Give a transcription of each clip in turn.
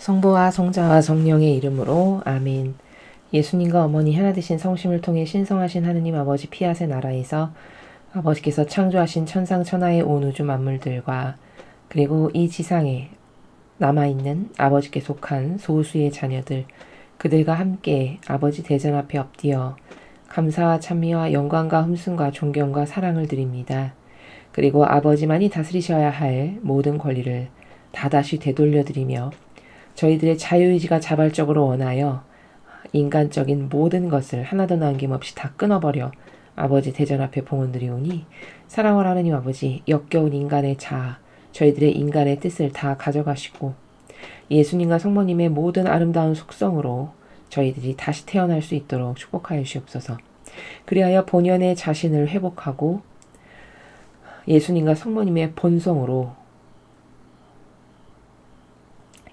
성부와 성자와 성령의 이름으로 아멘. 예수님과 어머니 하나 되신 성심을 통해 신성하신 하느님 아버지 피아세 나라에서 아버지께서 창조하신 천상천하의 온 우주 만물들과 그리고 이 지상에 남아있는 아버지께 속한 소수의 자녀들 그들과 함께 아버지 대전 앞에 엎드려 감사와 찬미와 영광과 흠숭과 존경과 사랑을 드립니다. 그리고 아버지만이 다스리셔야 할 모든 권리를 다다시 되돌려드리며 저희들의 자유의지가 자발적으로 원하여 인간적인 모든 것을 하나도 남김없이 다 끊어버려 아버지 대전 앞에 봉헌드리오니 사랑을 하느님 아버지 역겨운 인간의 자아 저희들의 인간의 뜻을 다 가져가시고 예수님과 성모님의 모든 아름다운 속성으로 저희들이 다시 태어날 수 있도록 축복하여 주옵소서. 그리하여 본연의 자신을 회복하고 예수님과 성모님의 본성으로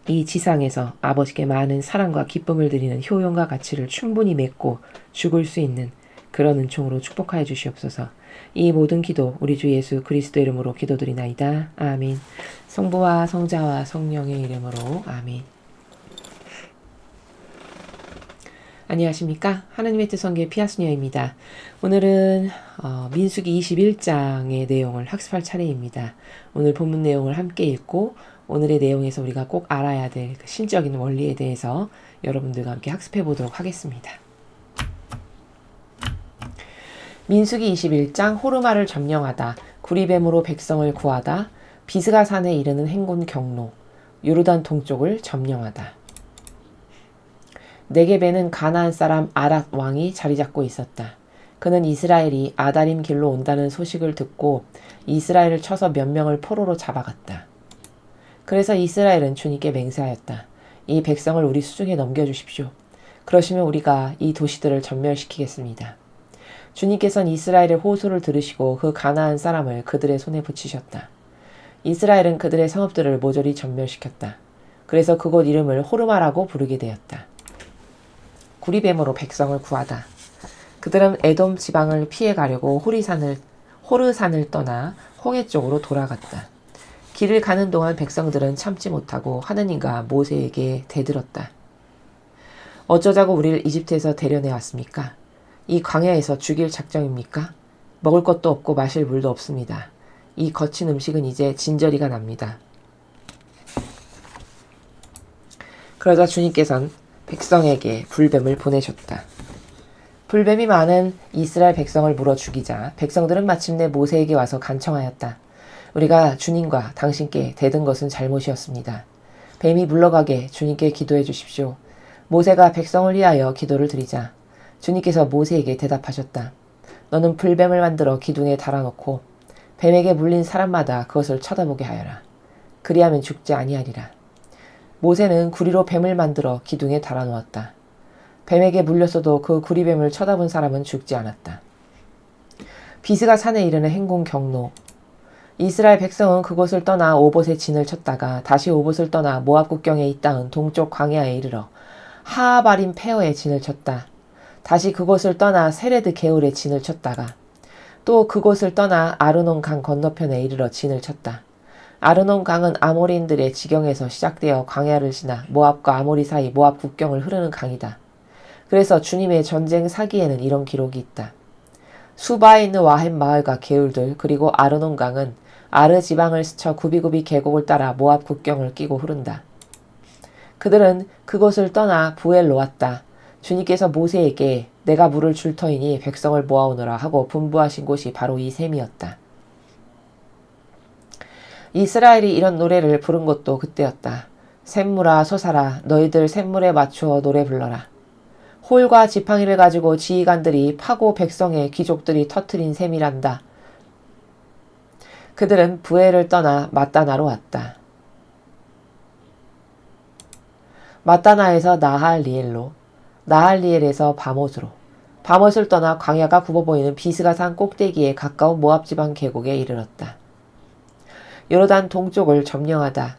이 지상에서 아버지께 많은 사랑과 기쁨을 드리는 효용과 가치를 충분히 맺고 죽을 수 있는 그런 은총으로 축복하여 주시옵소서. 이 모든 기도 우리 주 예수 그리스도 이름으로 기도드리나이다. 아멘. 성부와 성자와 성령의 이름으로 아멘. 안녕하십니까? 하느님의 뜻 성교의 피아스녀입니다. 오늘은 민수기 21장의 내용을 학습할 차례입니다. 오늘 본문 내용을 함께 읽고 오늘의 내용에서 우리가 꼭 알아야 될 신적인 원리에 대해서 여러분들과 함께 학습해 보도록 하겠습니다. 민수기 21장 호르마를 점령하다, 구리뱀으로 백성을 구하다, 비스가 산에 이르는 행군 경로, 요르단 동쪽을 점령하다. 네겝에는 가나안 사람 아랏 왕이 자리 잡고 있었다. 그는 이스라엘이 아다림 길로 온다는 소식을 듣고 이스라엘을 쳐서 몇 명을 포로로 잡아갔다. 그래서 이스라엘은 주님께 맹세하였다. 이 백성을 우리 수중에 넘겨주십시오. 그러시면 우리가 이 도시들을 전멸시키겠습니다. 주님께서는 이스라엘의 호소를 들으시고 그 가나안 사람을 그들의 손에 붙이셨다. 이스라엘은 그들의 성읍들을 모조리 전멸시켰다. 그래서 그곳 이름을 호르마라고 부르게 되었다. 구리뱀으로 백성을 구하다. 그들은 에돔 지방을 피해가려고 호르산을 떠나 홍해 쪽으로 돌아갔다. 길을 가는 동안 백성들은 참지 못하고 하느님과 모세에게 대들었다. 어쩌자고 우리를 이집트에서 데려내 왔습니까? 이 광야에서 죽일 작정입니까? 먹을 것도 없고 마실 물도 없습니다. 이 거친 음식은 이제 진저리가 납니다. 그러자 주님께서는 백성에게 불뱀을 보내셨다. 불뱀이 많은 이스라엘 백성을 물어 죽이자 백성들은 마침내 모세에게 와서 간청하였다. 우리가 주님과 당신께 대든 것은 잘못이었습니다. 뱀이 물러가게 주님께 기도해 주십시오. 모세가 백성을 위하여 기도를 드리자 주님께서 모세에게 대답하셨다. 너는 불뱀을 만들어 기둥에 달아놓고 뱀에게 물린 사람마다 그것을 쳐다보게 하여라. 그리하면 죽지 아니하리라. 모세는 구리로 뱀을 만들어 기둥에 달아놓았다. 뱀에게 물렸어도 그 구리뱀을 쳐다본 사람은 죽지 않았다. 비스가 산에 이르는 행군 경로. 이스라엘 백성은 그곳을 떠나 오봇에 진을 쳤다가 다시 오봇을 떠나 모압 국경에 있다은 동쪽 광야에 이르러 하하바림 페어에 진을 쳤다. 다시 그곳을 떠나 세레드 게울에 진을 쳤다가 또 그곳을 떠나 아르논 강 건너편에 이르러 진을 쳤다. 아르논 강은 아모리인들의 지경에서 시작되어 광야를 지나 모압과 아모리 사이 모압 국경을 흐르는 강이다. 그래서 주님의 전쟁 사기에는 이런 기록이 있다. 수바에 있는 와헷 마을과 게울들 그리고 아르논 강은 아르 지방을 스쳐 구비구비 계곡을 따라 모압 국경을 끼고 흐른다. 그들은 그곳을 떠나 부엘로 왔다. 주님께서 모세에게 내가 물을 줄 터이니 백성을 모아오너라 하고 분부하신 곳이 바로 이 셈이었다. 이스라엘이 이런 노래를 부른 것도 그때였다. 샘물아 솟아라 너희들 샘물에 맞추어 노래 불러라. 홀과 지팡이를 가지고 지휘관들이 파고 백성의 귀족들이 터트린 셈이란다. 그들은 부엘을 떠나 마따나로 왔다. 마따나에서 나할리엘로, 나할리엘에서 바못으로, 바못을 떠나 광야가 굽어 보이는 비스가 산 꼭대기에 가까운 모압 지방 계곡에 이르렀다. 요르단 동쪽을 점령하다.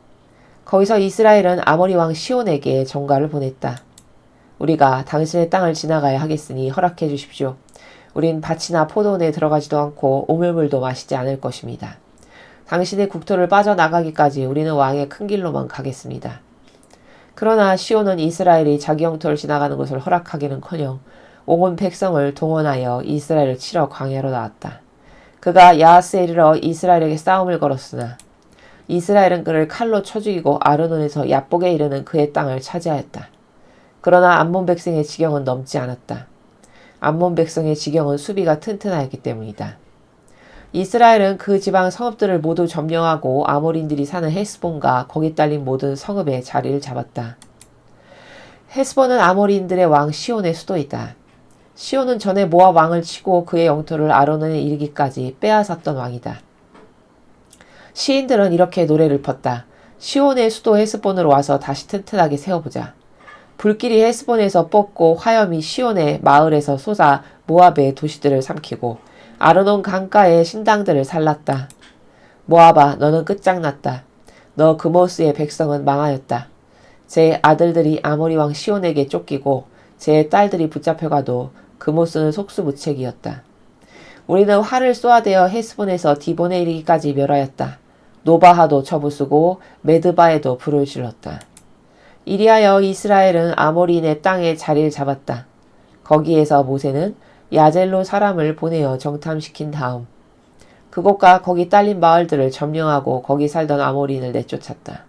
거기서 이스라엘은 아모리 왕 시온에게 전가를 보냈다. 우리가 당신의 땅을 지나가야 하겠으니 허락해 주십시오. 우린 밭이나 포도원에 들어가지도 않고 오물물도 마시지 않을 것입니다. 당신의 국토를 빠져나가기까지 우리는 왕의 큰 길로만 가겠습니다. 그러나 시온은 이스라엘이 자기 영토를 지나가는 것을 허락하기는커녕 온 백성을 동원하여 이스라엘을 치러 광야로 나왔다. 그가 야하스에 이르러 이스라엘에게 싸움을 걸었으나 이스라엘은 그를 칼로 쳐 죽이고 아르논에서 야복에 이르는 그의 땅을 차지하였다. 그러나 암몬 백성의 지경은 넘지 않았다. 암몬 백성의 지경은 수비가 튼튼하였기 때문이다. 이스라엘은 그 지방 성읍들을 모두 점령하고 아모린들이 사는 헤스본과 거기 딸린 모든 성읍에 자리를 잡았다. 헤스본은 아모린들의 왕 시온의 수도이다. 시온은 전에 모압 왕을 치고 그의 영토를 아르논에 이르기까지 빼앗았던 왕이다. 시인들은 이렇게 노래를 폈다. 시온의 수도 헤스본으로 와서 다시 튼튼하게 세워보자. 불길이 헤스본에서 뻗고 화염이 시온의 마을에서 솟아 모압의 도시들을 삼키고 아르논 강가의 신당들을 살랐다. 모압아, 너는 끝장났다. 너 그모스의 백성은 망하였다. 제 아들들이 아모리 왕 시온에게 쫓기고 제 딸들이 붙잡혀가도 그모스는 속수무책이었다. 우리는 활을 쏘아대어 헤스본에서 디본에 이르기까지 멸하였다. 노바하도 처부수고 메드바에도 불을 질렀다. 이리하여 이스라엘은 아모리인의 땅에 자리를 잡았다. 거기에서 모세는 야젤로 사람을 보내어 정탐시킨 다음 그곳과 거기 딸린 마을들을 점령하고 거기 살던 아모리인을 내쫓았다.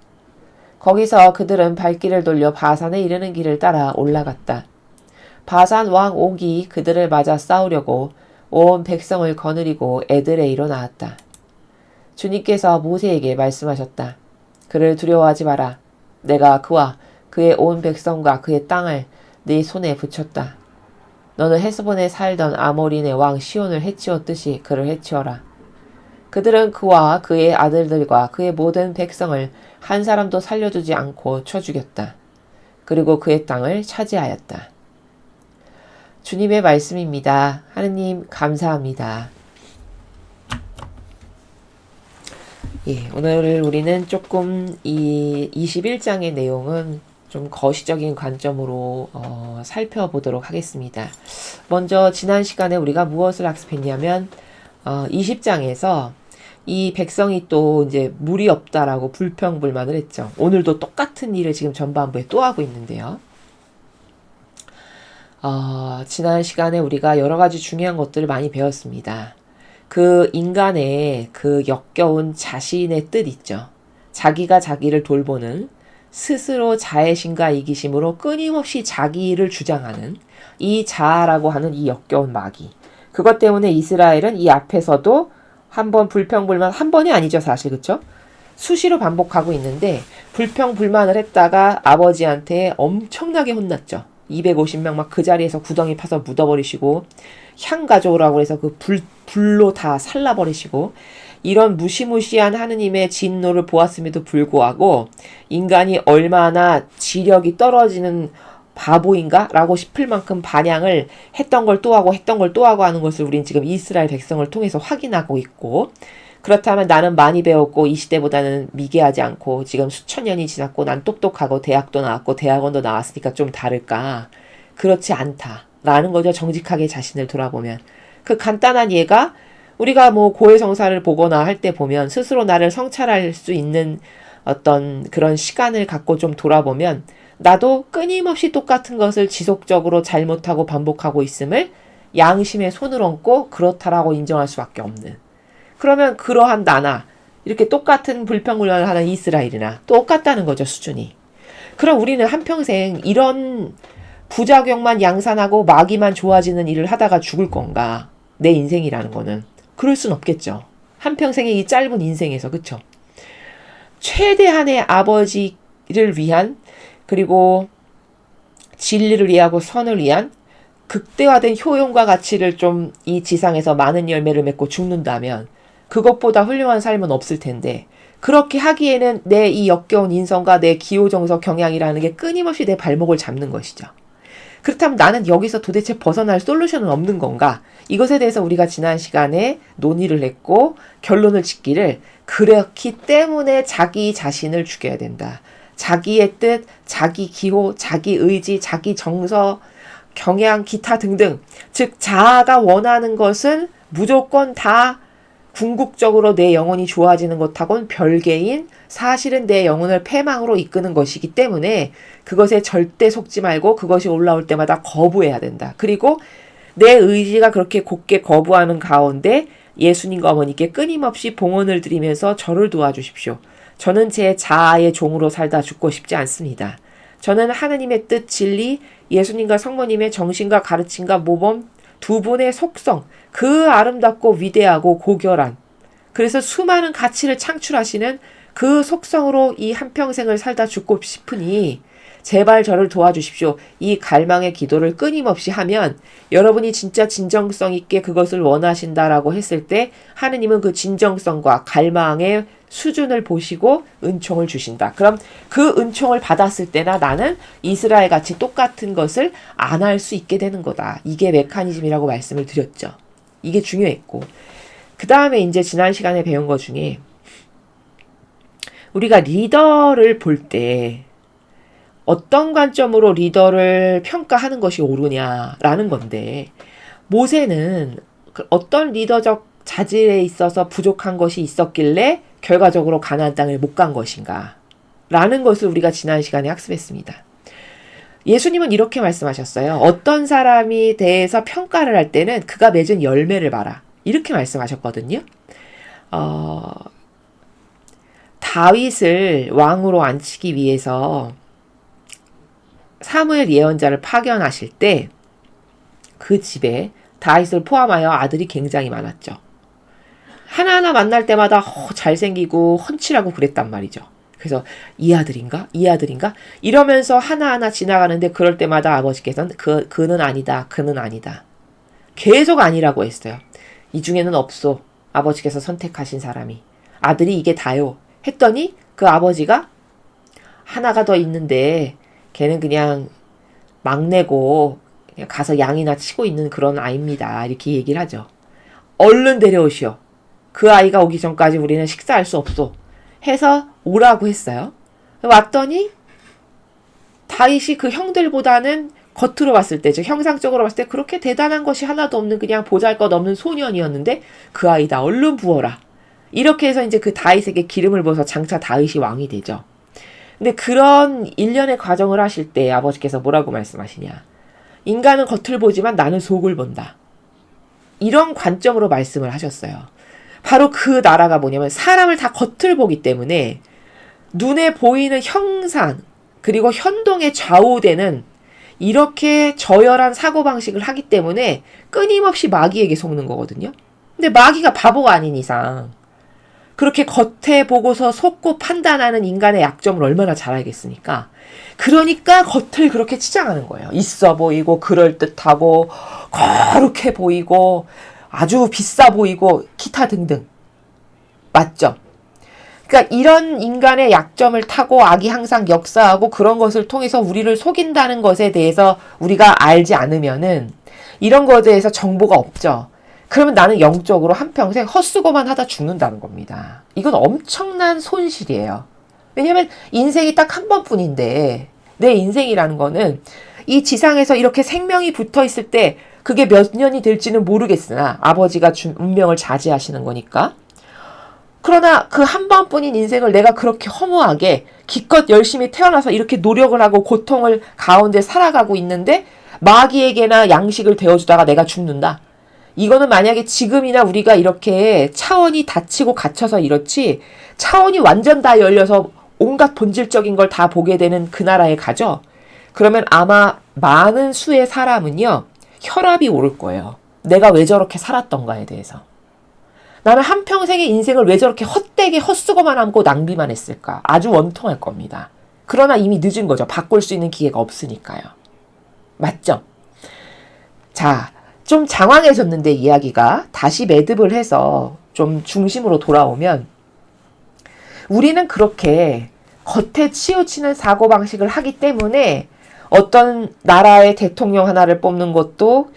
거기서 그들은 발길을 돌려 바산에 이르는 길을 따라 올라갔다. 바산 왕 옥이 그들을 맞아 싸우려고 온 백성을 거느리고 에드레이로 나왔다. 주님께서 모세에게 말씀하셨다. 그를 두려워하지 마라. 내가 그와 그의 온 백성과 그의 땅을 네 손에 붙였다. 너는 헤스본에 살던 아모린의 왕 시온을 해치웠듯이 그를 해치워라. 그들은 그와 그의 아들들과 그의 모든 백성을 한 사람도 살려두지 않고 쳐 죽였다. 그리고 그의 땅을 차지하였다. 주님의 말씀입니다. 하느님 감사합니다. 오늘 우리는 조금 이 21장의 내용은 좀 거시적인 관점으로 살펴보도록 하겠습니다. 먼저 지난 시간에 우리가 무엇을 학습했냐면 20장에서 이 백성이 또 이제 물이 없다라고 불평불만을 했죠. 오늘도 똑같은 일을 지금 전반부에 또 하고 있는데요. 지난 시간에 우리가 여러 가지 중요한 것들을 많이 배웠습니다. 그 인간의 그 역겨운 자신의 뜻 있죠. 자기가 자기를 돌보는 스스로 자애심과 이기심으로 끊임없이 자기를 주장하는 이 자아라고 하는 이 역겨운 마귀. 그것 때문에 이스라엘은 이 앞에서도 한번 불평불만, 한 번이 아니죠 사실, 그쵸? 수시로 반복하고 있는데 불평불만을 했다가 아버지한테 엄청나게 혼났죠. 250명 막 그 자리에서 구덩이 파서 묻어버리시고 향 가져오라고 해서 그 불로 다 살라버리시고 이런 무시무시한 하느님의 진노를 보았음에도 불구하고 인간이 얼마나 지력이 떨어지는 바보인가? 라고 싶을 만큼 반향을 했던 걸 또 하고 했던 걸 또 하고 하는 것을 우린 지금 이스라엘 백성을 통해서 확인하고 있고, 그렇다면 나는 많이 배웠고 이 시대보다는 미개하지 않고 지금 수천 년이 지났고 난 똑똑하고 대학도 나왔고 대학원도 나왔으니까 좀 다를까? 그렇지 않다 라는 거죠. 정직하게 자신을 돌아보면. 그 간단한 예가 우리가 뭐 고해성사를 보거나 할 때 보면 스스로 나를 성찰할 수 있는 어떤 그런 시간을 갖고 좀 돌아보면 나도 끊임없이 똑같은 것을 지속적으로 잘못하고 반복하고 있음을 양심의 손을 얹고 그렇다라고 인정할 수밖에 없는. 그러면 그러한 나나 이렇게 똑같은 불평불만을 하는 이스라엘이나 똑같다는 거죠, 수준이. 그럼 우리는 한평생 이런 부작용만 양산하고 마귀만 좋아지는 일을 하다가 죽을 건가? 내 인생이라는 거는. 그럴 순 없겠죠. 한평생의 이 짧은 인생에서, 그쵸? 최대한의 아버지를 위한, 그리고 진리를 위하고 선을 위한 극대화된 효용과 가치를 좀 이 지상에서 많은 열매를 맺고 죽는다면 그것보다 훌륭한 삶은 없을 텐데, 그렇게 하기에는 내 이 역겨운 인성과 내 기호정석 경향이라는 게 끊임없이 내 발목을 잡는 것이죠. 그렇다면 나는 여기서 도대체 벗어날 솔루션은 없는 건가? 이것에 대해서 우리가 지난 시간에 논의를 했고 결론을 짓기를, 그렇기 때문에 자기 자신을 죽여야 된다. 자기의 뜻, 자기 기호, 자기 의지, 자기 정서, 경향, 기타 등등. 즉 자아가 원하는 것은 무조건 다 궁극적으로 내 영혼이 좋아지는 것하고는 별개인 사실은 내 영혼을 패망으로 이끄는 것이기 때문에 그것에 절대 속지 말고 그것이 올라올 때마다 거부해야 된다. 그리고 내 의지가 그렇게 곧게 거부하는 가운데 예수님과 어머니께 끊임없이 봉헌을 드리면서 저를 도와주십시오. 저는 제 자아의 종으로 살다 죽고 싶지 않습니다. 저는 하느님의 뜻, 진리, 예수님과 성모님의 정신과 가르침과 모범 두 분의 속성, 그 아름답고 위대하고 고결한, 그래서 수많은 가치를 창출하시는 그 속성으로 이 한평생을 살다 죽고 싶으니 제발 저를 도와주십시오. 이 갈망의 기도를 끊임없이 하면 여러분이 진짜 진정성 있게 그것을 원하신다라고 했을 때 하느님은 그 진정성과 갈망의 수준을 보시고 은총을 주신다. 그럼 그 은총을 받았을 때나 나는 이스라엘 같이 똑같은 것을 안 할 수 있게 되는 거다. 이게 메커니즘이라고 말씀을 드렸죠. 이게 중요했고. 그 다음에 이제 지난 시간에 배운 것 중에 우리가 리더를 볼 때 어떤 관점으로 리더를 평가하는 것이 옳으냐라는 건데, 모세는 어떤 리더적 자질에 있어서 부족한 것이 있었길래 결과적으로 가나안 땅을 못 간 것인가 라는 것을 우리가 지난 시간에 학습했습니다. 예수님은 이렇게 말씀하셨어요. 어떤 사람이 대해서 평가를 할 때는 그가 맺은 열매를 봐라. 이렇게 말씀하셨거든요. 다윗을 왕으로 앉히기 위해서 사무엘 예언자를 파견하실 때 그 집에 다윗을 포함하여 아들이 굉장히 많았죠. 하나하나 만날 때마다 잘생기고 훤칠하고 그랬단 말이죠. 그래서 이 아들인가? 이 아들인가? 이러면서 하나하나 지나가는데 그럴 때마다 아버지께서는 그는 아니다. 그는 아니다. 계속 아니라고 했어요. 이 중에는 없소. 아버지께서 선택하신 사람이. 아들이 이게 다요. 했더니 그 아버지가 하나가 더 있는데 걔는 그냥 막내고 그냥 가서 양이나 치고 있는 그런 아이입니다. 이렇게 얘기를 하죠. 얼른 데려오시오. 그 아이가 오기 전까지 우리는 식사할 수 없소. 해서 오라고 했어요. 왔더니 다윗이 그 형들보다는 겉으로 봤을 때, 즉 형상적으로 봤을 때 그렇게 대단한 것이 하나도 없는 그냥 보잘것없는 소년이었는데 그 아이다. 얼른 부어라. 이렇게 해서 이제 그 다윗에게 기름을 부어서 장차 다윗이 왕이 되죠. 근데 그런 일련의 과정을 하실 때 아버지께서 뭐라고 말씀하시냐. 인간은 겉을 보지만 나는 속을 본다. 이런 관점으로 말씀을 하셨어요. 바로 그 나라가 뭐냐면 사람을 다 겉을 보기 때문에 눈에 보이는 형상 그리고 현동에 좌우되는 이렇게 저열한 사고방식을 하기 때문에 끊임없이 마귀에게 속는 거거든요. 근데 마귀가 바보가 아닌 이상 그렇게 겉에 보고서 속고 판단하는 인간의 약점을 얼마나 잘 알겠습니까? 그러니까 겉을 그렇게 치장하는 거예요. 있어 보이고 그럴듯하고 거룩해 보이고 아주 비싸 보이고 기타 등등. 맞죠? 그러니까 이런 인간의 약점을 타고 악이 항상 역사하고 그런 것을 통해서 우리를 속인다는 것에 대해서 우리가 알지 않으면은 이런 것에 대해서 정보가 없죠. 그러면 나는 영적으로 한평생 헛수고만 하다 죽는다는 겁니다. 이건 엄청난 손실이에요. 왜냐면 인생이 딱 한 번뿐인데 내 인생이라는 거는 이 지상에서 이렇게 생명이 붙어 있을 때 그게 몇 년이 될지는 모르겠으나 아버지가 준 운명을 자제하시는 거니까. 그러나 그 한 번뿐인 인생을 내가 그렇게 허무하게 기껏 열심히 태어나서 이렇게 노력을 하고 고통을 가운데 살아가고 있는데 마귀에게나 양식을 데워주다가 내가 죽는다. 이거는 만약에 지금이나 우리가 이렇게 차원이 닫히고 갇혀서 이렇지 차원이 완전 다 열려서 온갖 본질적인 걸 다 보게 되는 그 나라에 가죠. 그러면 아마 많은 수의 사람은요. 혈압이 오를 거예요. 내가 왜 저렇게 살았던가에 대해서. 나는 한평생의 인생을 왜 저렇게 헛되게 헛수고만 하고 낭비만 했을까. 아주 원통할 겁니다. 그러나 이미 늦은 거죠. 바꿀 수 있는 기회가 없으니까요. 맞죠? 자, 좀 장황해졌는데 이야기가 다시 매듭을 해서 좀 중심으로 돌아오면 우리는 그렇게 겉에 치우치는 사고방식을 하기 때문에 어떤 나라의 대통령 하나를 뽑는 것도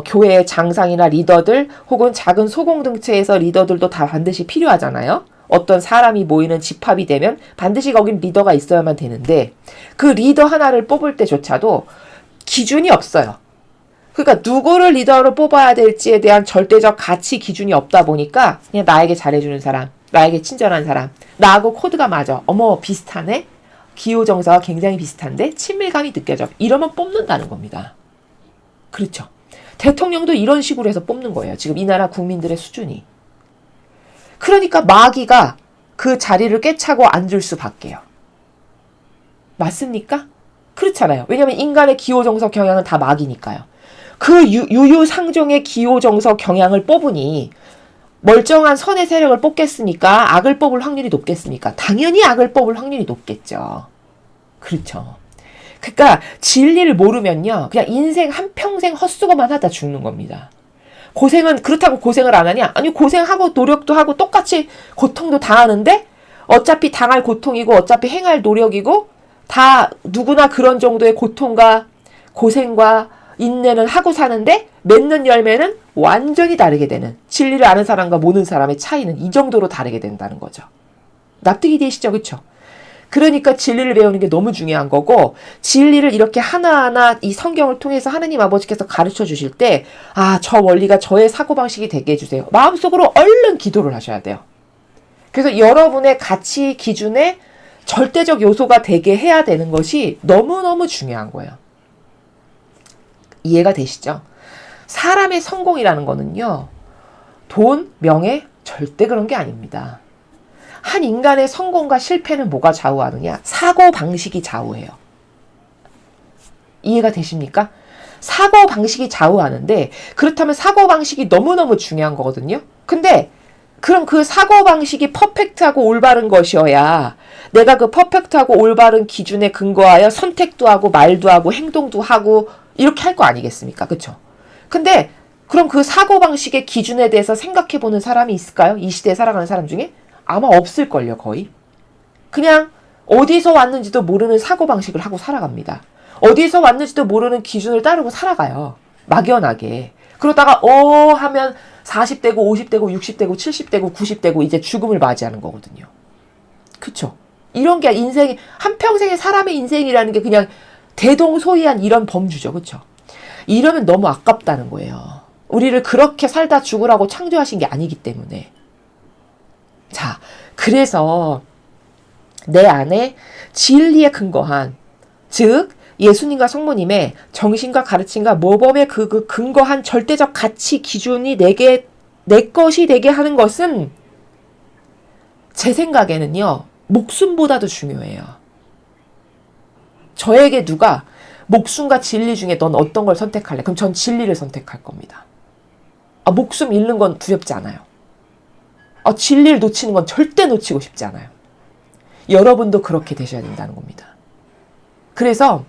교회의 장상이나 리더들 혹은 작은 소공동체에서 리더들도 다 반드시 필요하잖아요. 어떤 사람이 모이는 집합이 되면 반드시 거긴 리더가 있어야만 되는데 그 리더 하나를 뽑을 때조차도 기준이 없어요. 그러니까 누구를 리더로 뽑아야 될지에 대한 절대적 가치 기준이 없다 보니까 그냥 나에게 잘해주는 사람, 나에게 친절한 사람. 나하고 코드가 맞아. 어머, 비슷하네? 기호정사가 굉장히 비슷한데 친밀감이 느껴져. 이러면 뽑는다는 겁니다. 그렇죠. 대통령도 이런 식으로 해서 뽑는 거예요. 지금 이 나라 국민들의 수준이. 그러니까 마귀가 그 자리를 꿰차고 앉을 수밖에요. 맞습니까? 그렇잖아요. 왜냐하면 인간의 기호정서 경향은 다 마귀니까요. 그 유유상종의 기호정서 경향을 뽑으니 멀쩡한 선의 세력을 뽑겠습니까? 악을 뽑을 확률이 높겠습니까? 당연히 악을 뽑을 확률이 높겠죠. 그렇죠. 그러니까 진리를 모르면요. 그냥 인생 한평생 헛수고만 하다 죽는 겁니다. 고생은 그렇다고 고생을 안 하냐? 아니 고생하고 노력도 하고 똑같이 고통도 당하는데 어차피 당할 고통이고 어차피 행할 노력이고 다 누구나 그런 정도의 고통과 고생과 인내는 하고 사는데 맺는 열매는 완전히 다르게 되는, 진리를 아는 사람과 모르는 사람의 차이는 이 정도로 다르게 된다는 거죠. 납득이 되시죠? 그렇죠? 그러니까 진리를 배우는 게 너무 중요한 거고, 진리를 이렇게 하나하나 이 성경을 통해서 하느님 아버지께서 가르쳐 주실 때, 아, 저 원리가 저의 사고방식이 되게 해주세요. 마음속으로 얼른 기도를 하셔야 돼요. 그래서 여러분의 가치 기준에 절대적 요소가 되게 해야 되는 것이 너무너무 중요한 거예요. 이해가 되시죠? 사람의 성공이라는 거는요, 돈, 명예, 절대 그런 게 아닙니다. 한 인간의 성공과 실패는 뭐가 좌우하느냐? 사고방식이 좌우해요. 이해가 되십니까? 사고방식이 좌우하는데, 그렇다면 사고방식이 너무너무 중요한 거거든요. 근데 그럼 그 사고방식이 퍼펙트하고 올바른 것이어야 내가 그 퍼펙트하고 올바른 기준에 근거하여 선택도 하고 말도 하고 행동도 하고 이렇게 할 거 아니겠습니까? 그쵸? 근데 그럼 그 사고방식의 기준에 대해서 생각해보는 사람이 있을까요? 이 시대에 살아가는 사람 중에? 아마 없을걸요, 거의. 그냥 어디서 왔는지도 모르는 사고방식을 하고 살아갑니다. 어디서 왔는지도 모르는 기준을 따르고 살아가요. 막연하게. 그러다가 하면 40대고 50대고 60대고 70대고 90대고 이제 죽음을 맞이하는 거거든요. 그쵸? 이런 게 인생이, 한평생의 사람의 인생이라는 게 그냥 대동소이한 이런 범주죠. 그쵸? 이러면 너무 아깝다는 거예요. 우리를 그렇게 살다 죽으라고 창조하신 게 아니기 때문에. 자, 그래서 내 안에 진리에 근거한, 즉 예수님과 성모님의 정신과 가르침과 모범에 그 근거한 절대적 가치 기준이 내 것이 되게 하는 것은 제 생각에는요, 목숨보다도 중요해요. 저에게 누가 목숨과 진리 중에 넌 어떤 걸 선택할래? 그럼 전 진리를 선택할 겁니다. 목숨 잃는 건 두렵지 않아요. 진리를 놓치는 건 절대 놓치고 싶지 않아요. 여러분도 그렇게 되셔야 된다는 겁니다. 그래서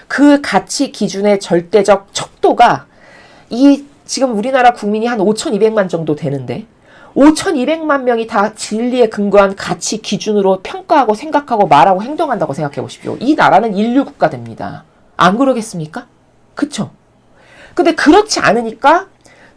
그 가치 기준의 절대적 척도가 지금 우리나라 국민이 한 5,200만 정도 되는데 5,200만 명이 다 진리에 근거한 가치 기준으로 평가하고 생각하고 말하고 행동한다고 생각해 보십시오. 이 나라는 인류 국가 됩니다. 안 그러겠습니까? 그쵸? 근데 그렇지 않으니까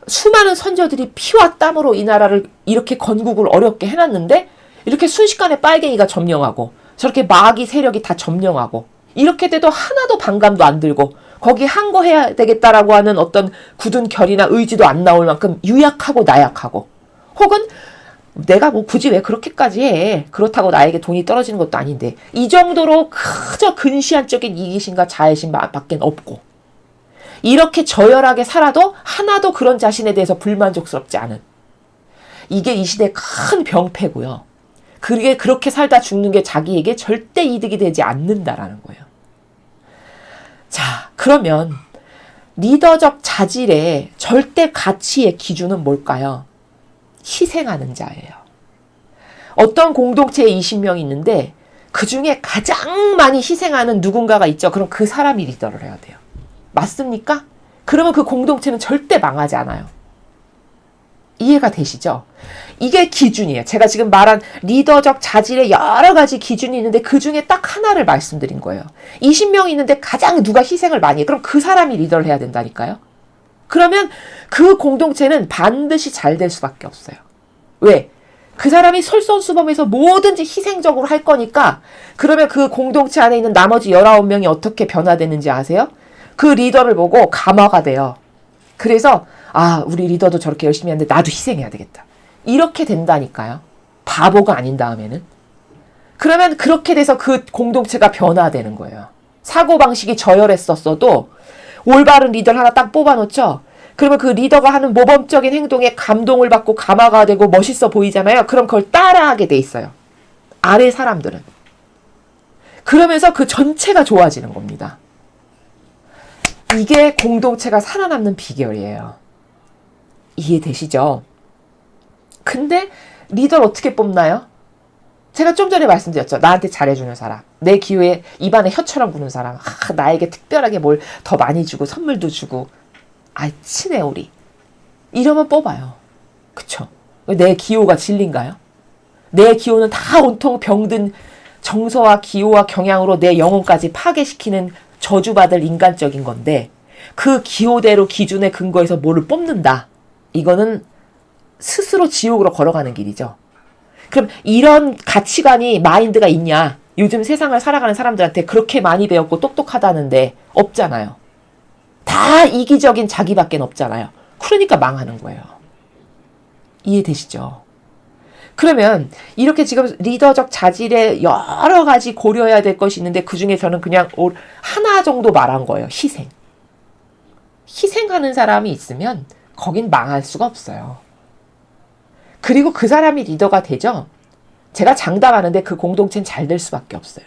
수많은 선조들이 피와 땀으로 이 나라를 이렇게 건국을 어렵게 해놨는데 이렇게 순식간에 빨갱이가 점령하고 저렇게 마귀 세력이 다 점령하고 이렇게 돼도 하나도 반감도 안 들고 거기 항거해야 되겠다라고 하는 어떤 굳은 결이나 의지도 안 나올 만큼 유약하고 나약하고, 혹은 내가 뭐 굳이 왜 그렇게까지 해, 그렇다고 나에게 돈이 떨어지는 것도 아닌데, 이 정도로 그저 근시안적인 이기심과 자애심 밖엔 없고, 이렇게 저열하게 살아도 하나도 그런 자신에 대해서 불만족스럽지 않은, 이게 이 시대의 큰 병폐고요. 그게 그렇게 살다 죽는 게 자기에게 절대 이득이 되지 않는다라는 거예요. 자, 그러면 리더적 자질의 절대 가치의 기준은 뭘까요? 희생하는 자예요. 어떤 공동체에 20명이 있는데 그 중에 가장 많이 희생하는 누군가가 있죠. 그럼 그 사람이 리더를 해야 돼요. 맞습니까? 그러면 그 공동체는 절대 망하지 않아요. 이해가 되시죠? 이게 기준이에요. 제가 지금 말한 리더적 자질의 여러 가지 기준이 있는데 그 중에 딱 하나를 말씀드린 거예요. 20명이 있는데 가장 누가 희생을 많이 해. 그럼 그 사람이 리더를 해야 된다니까요. 그러면 그 공동체는 반드시 잘 될 수밖에 없어요. 왜? 그 사람이 솔선수범해서 뭐든지 희생적으로 할 거니까. 그러면 그 공동체 안에 있는 나머지 19명이 어떻게 변화되는지 아세요? 그 리더를 보고 감화가 돼요. 그래서 우리 리더도 저렇게 열심히 하는데 나도 희생해야 되겠다. 이렇게 된다니까요. 바보가 아닌 다음에는. 그러면 그렇게 돼서 그 공동체가 변화되는 거예요. 사고방식이 저열했었어도 올바른 리더를 하나 딱 뽑아놓죠. 그러면 그 리더가 하는 모범적인 행동에 감동을 받고 감화가 되고 멋있어 보이잖아요. 그럼 그걸 따라하게 돼 있어요. 아래 사람들은. 그러면서 그 전체가 좋아지는 겁니다. 이게 공동체가 살아남는 비결이에요. 이해되시죠? 근데 리더를 어떻게 뽑나요? 제가 좀 전에 말씀드렸죠. 나한테 잘해주는 사람, 내 기회에 입안에 혀처럼 부는 사람, 나에게 특별하게 뭘 더 많이 주고 선물도 주고, 친해 우리. 이러면 뽑아요. 그쵸? 내 기호가 진리인가요? 내 기호는 다 온통 병든 정서와 기호와 경향으로 내 영혼까지 파괴시키는 저주받을 인간적인 건데, 그 기호대로 기준에 근거해서 뭐를 뽑는다. 이거는 스스로 지옥으로 걸어가는 길이죠. 그럼 이런 가치관이 마인드가 있냐? 요즘 세상을 살아가는 사람들한테 그렇게 많이 배웠고 똑똑하다는데 없잖아요. 다 이기적인 자기밖에 없잖아요. 그러니까 망하는 거예요. 이해되시죠? 그러면 이렇게 지금 리더적 자질에 여러 가지 고려해야 될 것이 있는데 그중에 저는 그냥 하나 정도 말한 거예요. 희생. 희생하는 사람이 있으면 거긴 망할 수가 없어요. 그리고 그 사람이 리더가 되죠. 제가 장담하는데 그 공동체는 잘 될 수밖에 없어요.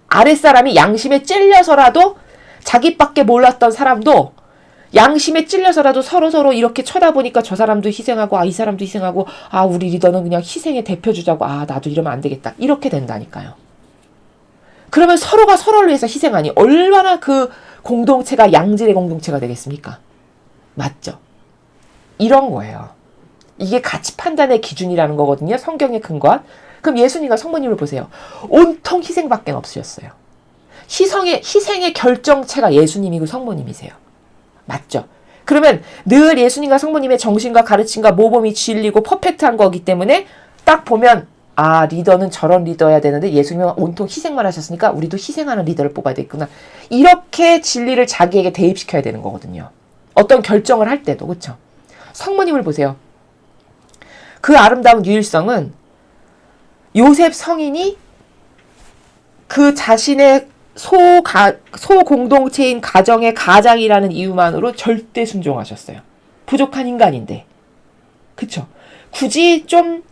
아랫사람이 양심에 찔려서라도 자기밖에 몰랐던 사람도 양심에 찔려서라도 서로 이렇게 쳐다보니까 저 사람도 희생하고 이 사람도 희생하고 우리 리더는 그냥 희생의 대표주자고 나도 이러면 안 되겠다. 이렇게 된다니까요. 그러면 서로가 서로를 위해서 희생하니 얼마나 그 공동체가 양질의 공동체가 되겠습니까? 맞죠? 이런 거예요. 이게 가치 판단의 기준이라는 거거든요. 성경에 근거한. 그럼 예수님과 성모님을 보세요. 온통 희생밖에 없으셨어요. 희생의 결정체가 예수님이고 성모님이세요. 맞죠? 그러면 늘 예수님과 성모님의 정신과 가르침과 모범이 진리고 퍼펙트한 거기 때문에 딱 보면 리더는 저런 리더여야 되는데 예수님은 온통 희생만 하셨으니까 우리도 희생하는 리더를 뽑아야 되겠구나. 이렇게 진리를 자기에게 대입시켜야 되는 거거든요. 어떤 결정을 할 때도. 그렇죠? 성모님을 보세요. 그 아름다운 유일성은 요셉 성인이 그 자신의 소공동체인 가정의 가장이라는 이유만으로 절대 순종하셨어요. 부족한 인간인데. 그쵸? 굳이 좀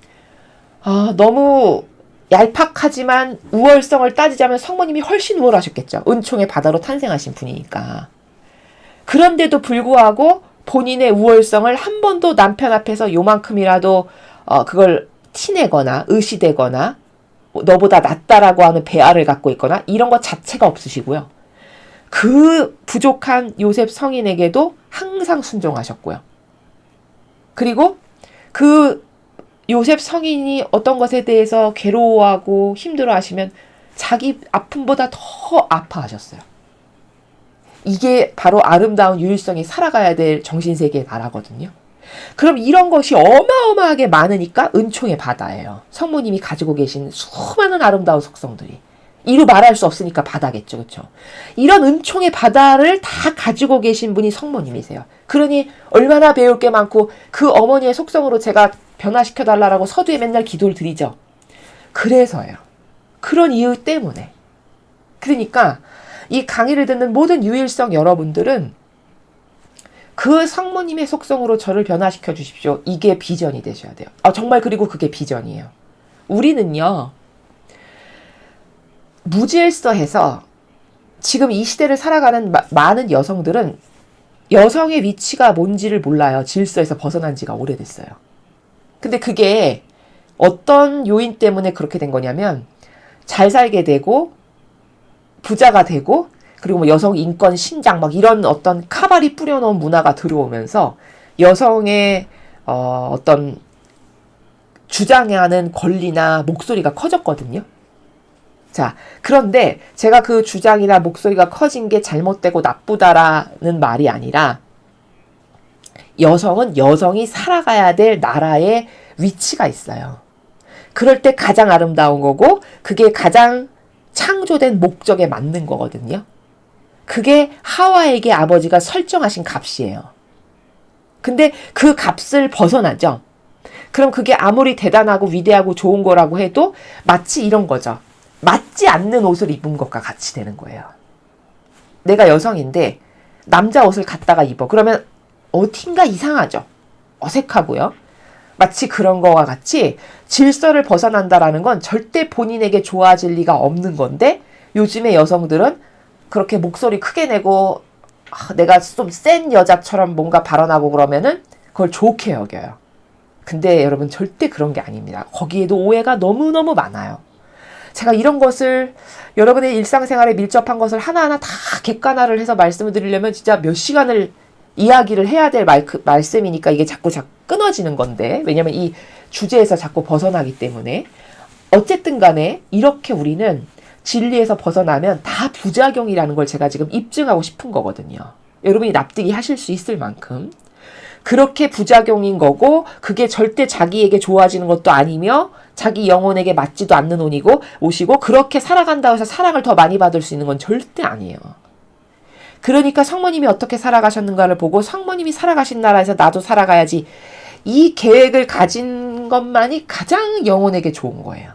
너무 얄팍하지만 우월성을 따지자면 성모님이 훨씬 우월하셨겠죠. 은총의 바다로 탄생하신 분이니까. 그런데도 불구하고 본인의 우월성을 한 번도 남편 앞에서 요만큼이라도 그걸 티내거나 의시되거나 너보다 낫다라고 하는 배아를 갖고 있거나 이런 것 자체가 없으시고요. 그 부족한 요셉 성인에게도 항상 순종하셨고요. 그리고 그 요셉 성인이 어떤 것에 대해서 괴로워하고 힘들어하시면 자기 아픔보다 더 아파하셨어요. 이게 바로 아름다운 유일성이 살아가야 될 정신세계의 나라거든요. 그럼 이런 것이 어마어마하게 많으니까 은총의 바다예요. 성모님이 가지고 계신 수많은 아름다운 속성들이. 이루 말할 수 없으니까 바다겠죠. 그렇죠? 이런 은총의 바다를 다 가지고 계신 분이 성모님이세요. 그러니 얼마나 배울 게 많고 그 어머니의 속성으로 제가 변화시켜달라고 서두에 맨날 기도를 드리죠. 그래서요. 그런 이유 때문에. 그러니까 이 강의를 듣는 모든 유일성 여러분들은 그 성모님의 속성으로 저를 변화시켜 주십시오. 이게 비전이 되셔야 돼요. 정말 그리고 그게 비전이에요. 우리는요. 무질서해서 지금 이 시대를 살아가는 많은 여성들은 여성의 위치가 뭔지를 몰라요. 질서에서 벗어난 지가 오래됐어요. 근데 그게 어떤 요인 때문에 그렇게 된 거냐면 잘 살게 되고 부자가 되고 그리고 여성 인권 신장 이런 어떤 카발이 뿌려놓은 문화가 들어오면서 여성의 어떤 주장하는 권리나 목소리가 커졌거든요. 자, 그런데 제가 그 주장이나 목소리가 커진 게 잘못되고 나쁘다라는 말이 아니라 여성은 여성이 살아가야 될 나라의 위치가 있어요. 그럴 때 가장 아름다운 거고 그게 가장 창조된 목적에 맞는 거거든요. 그게 하와에게 아버지가 설정하신 값이에요. 근데 그 값을 벗어나죠. 그럼 그게 아무리 대단하고 위대하고 좋은 거라고 해도 마치 이런 거죠. 맞지 않는 옷을 입은 것과 같이 되는 거예요. 내가 여성인데 남자 옷을 갖다가 입어. 그러면 어딘가 이상하죠. 어색하고요. 마치 그런 거와 같이 질서를 벗어난다라는 건 절대 본인에게 좋아질 리가 없는 건데 요즘의 여성들은 그렇게 목소리 크게 내고 내가 좀 센 여자처럼 뭔가 발언하고 그러면은 그걸 좋게 여겨요. 근데 여러분 절대 그런 게 아닙니다. 거기에도 오해가 너무너무 많아요. 제가 이런 것을 여러분의 일상생활에 밀접한 것을 하나하나 다 객관화를 해서 말씀을 드리려면 진짜 몇 시간을 이야기를 해야 될 말씀이니까 이게 자꾸 끊어지는 건데 왜냐면 이 주제에서 자꾸 벗어나기 때문에 어쨌든 간에 이렇게 우리는 진리에서 벗어나면 다 부작용이라는 걸 제가 지금 입증하고 싶은 거거든요. 여러분이 납득이 하실 수 있을 만큼 그렇게 부작용인 거고 그게 절대 자기에게 좋아지는 것도 아니며 자기 영혼에게 맞지도 않는 옷이고 그렇게 살아간다고 해서 사랑을 더 많이 받을 수 있는 건 절대 아니에요. 그러니까 성모님이 어떻게 살아가셨는가를 보고 성모님이 살아가신 나라에서 나도 살아가야지 이 계획을 가진 것만이 가장 영혼에게 좋은 거예요.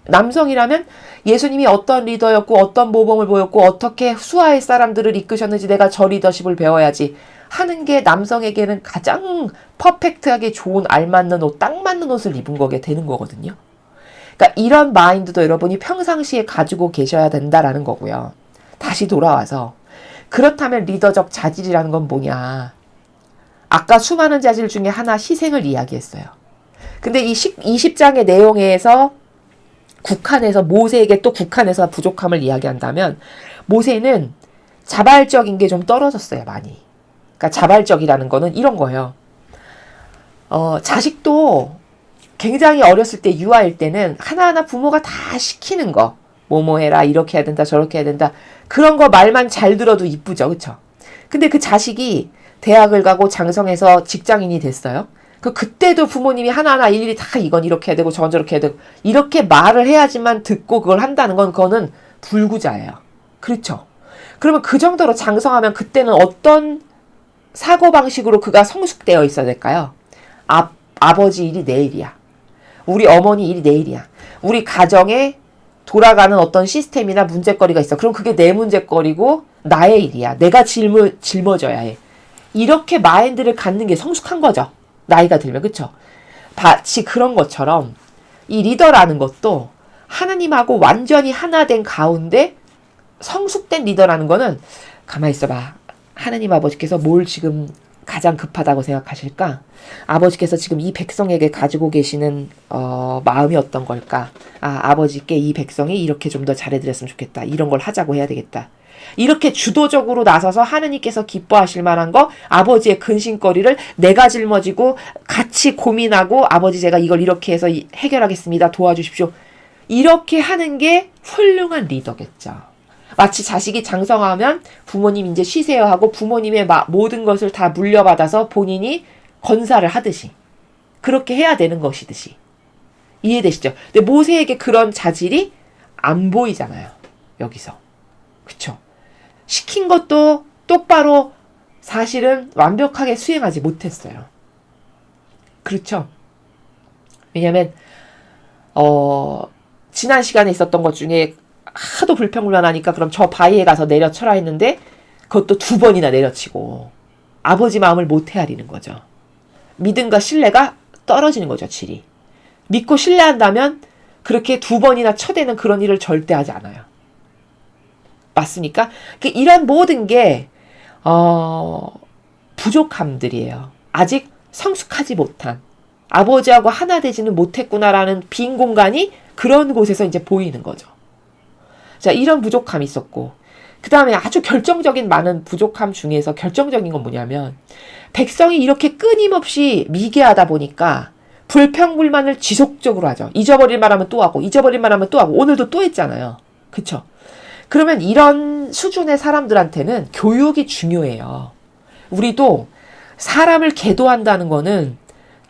남성이라면 예수님이 어떤 리더였고 어떤 모범을 보였고 어떻게 수하의 사람들을 이끄셨는지 내가 저 리더십을 배워야지 하는 게 남성에게는 가장 퍼펙트하게 좋은 알맞는 옷, 딱 맞는 옷을 입은 거게 되는 거거든요. 그러니까 이런 마인드도 여러분이 평상시에 가지고 계셔야 된다라는 거고요. 다시 돌아와서 그렇다면 리더적 자질이라는 건 뭐냐. 아까 수많은 자질 중에 하나 희생을 이야기했어요. 근데 이 20장의 내용에서 국한해서 모세에게 또 국한해서 부족함을 이야기한다면 모세는 자발적인 게 좀 떨어졌어요. 많이. 그러니까 자발적이라는 거는 이런 거예요. 자식도 굉장히 어렸을 때 유아일 때는 하나하나 부모가 다 시키는 거. 뭐뭐 해라 이렇게 해야 된다 저렇게 해야 된다. 그런 거 말만 잘 들어도 이쁘죠. 그쵸? 근데 그 자식이 대학을 가고 장성해서 직장인이 됐어요. 그때도 부모님이 하나하나 일일이 다 이건 이렇게 해야 되고 저건 저렇게 해야 되고 이렇게 말을 해야지만 듣고 그걸 한다는 건 그거는 불구자예요. 그렇죠? 그러면 그 정도로 장성하면 그때는 어떤 사고방식으로 그가 성숙되어 있어야 될까요? 아버지 일이 내 일이야. 우리 어머니 일이 내 일이야. 우리 가정에 돌아가는 어떤 시스템이나 문제거리가 있어. 그럼 그게 내 문제거리고 나의 일이야. 내가 짊어져야 해. 이렇게 마인드를 갖는 게 성숙한 거죠. 나이가 들면. 그쵸? 마치 그런 것처럼 이 리더라는 것도 하나님하고 완전히 하나 된 가운데 성숙된 리더라는 거는 가만히 있어봐. 하나님 아버지께서 뭘 지금 가장 급하다고 생각하실까? 아버지께서 지금 이 백성에게 가지고 계시는 마음이 어떤 걸까? 아버지께 이 백성이 이렇게 좀 더 잘해드렸으면 좋겠다. 이런 걸 하자고 해야 되겠다. 이렇게 주도적으로 나서서 하느님께서 기뻐하실 만한 거 아버지의 근심거리를 내가 짊어지고 같이 고민하고 아버지 제가 이걸 이렇게 해서 해결하겠습니다. 도와주십시오. 이렇게 하는 게 훌륭한 리더겠죠. 마치 자식이 장성하면 부모님 이제 쉬세요 하고 부모님의 모든 것을 다 물려받아서 본인이 건사를 하듯이 그렇게 해야 되는 것이듯이 이해되시죠? 근데 모세에게 그런 자질이 안 보이잖아요. 여기서. 그쵸? 시킨 것도 똑바로 사실은 완벽하게 수행하지 못했어요. 그렇죠? 왜냐면 지난 시간에 있었던 것 중에 하도 불평불만하니까 그럼 저 바위에 가서 내려쳐라 했는데 그것도 2번이나 내려치고 아버지 마음을 못 헤아리는 거죠. 믿음과 신뢰가 떨어지는 거죠. 질이. 믿고 신뢰한다면 그렇게 2번이나 쳐대는 그런 일을 절대 하지 않아요. 맞습니까? 이런 모든 게 부족함들이에요. 아직 성숙하지 못한 아버지하고 하나 되지는 못했구나라는 빈 공간이 그런 곳에서 이제 보이는 거죠. 자, 이런 부족함이 있었고 그 다음에 아주 결정적인 많은 부족함 중에서 결정적인 건 뭐냐면 백성이 이렇게 끊임없이 미개하다 보니까 불평불만을 지속적으로 하죠. 잊어버릴 만하면 또 하고 잊어버릴 만하면 또 하고 오늘도 또 했잖아요. 그쵸? 그러면 이런 수준의 사람들한테는 교육이 중요해요. 우리도 사람을 계도한다는 거는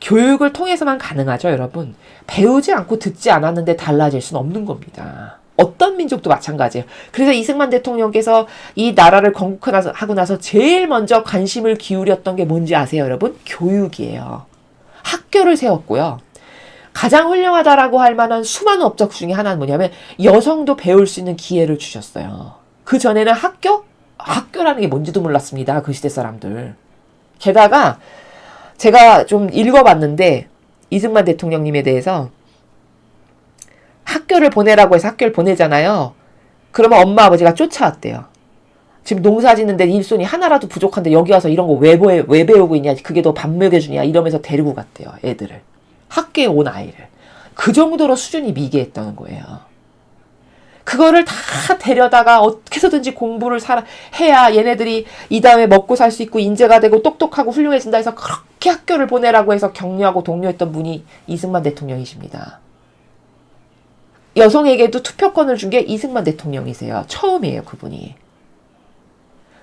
교육을 통해서만 가능하죠, 여러분. 배우지 않고 듣지 않았는데 달라질 수는 없는 겁니다. 어떤 민족도 마찬가지예요. 그래서 이승만 대통령께서 이 나라를 건국하고 나서 제일 먼저 관심을 기울였던 게 뭔지 아세요, 여러분? 교육이에요. 학교를 세웠고요. 가장 훌륭하다라고 할 만한 수많은 업적 중에 하나는 뭐냐면 여성도 배울 수 있는 기회를 주셨어요. 그 전에는 학교라는 게 뭔지도 몰랐습니다. 그 시대 사람들. 게다가 제가 좀 읽어봤는데 이승만 대통령님에 대해서 학교를 보내라고 해서 학교를 보내잖아요. 그러면 엄마 아버지가 쫓아왔대요. 지금 농사 짓는데 일손이 하나라도 부족한데 여기 와서 이런 거 왜 배우고 있냐. 그게 너 밥 먹여주냐. 이러면서 데리고 갔대요. 애들을. 학교에 온 아이를. 그 정도로 수준이 미개했다는 거예요. 그거를 다 데려다가 어떻게 해서든지 공부를 해야 얘네들이 이 다음에 먹고 살 수 있고 인재가 되고 똑똑하고 훌륭해진다 해서 그렇게 학교를 보내라고 해서 격려하고 독려했던 분이 이승만 대통령이십니다. 여성에게도 투표권을 준 게 이승만 대통령이세요. 처음이에요, 그분이.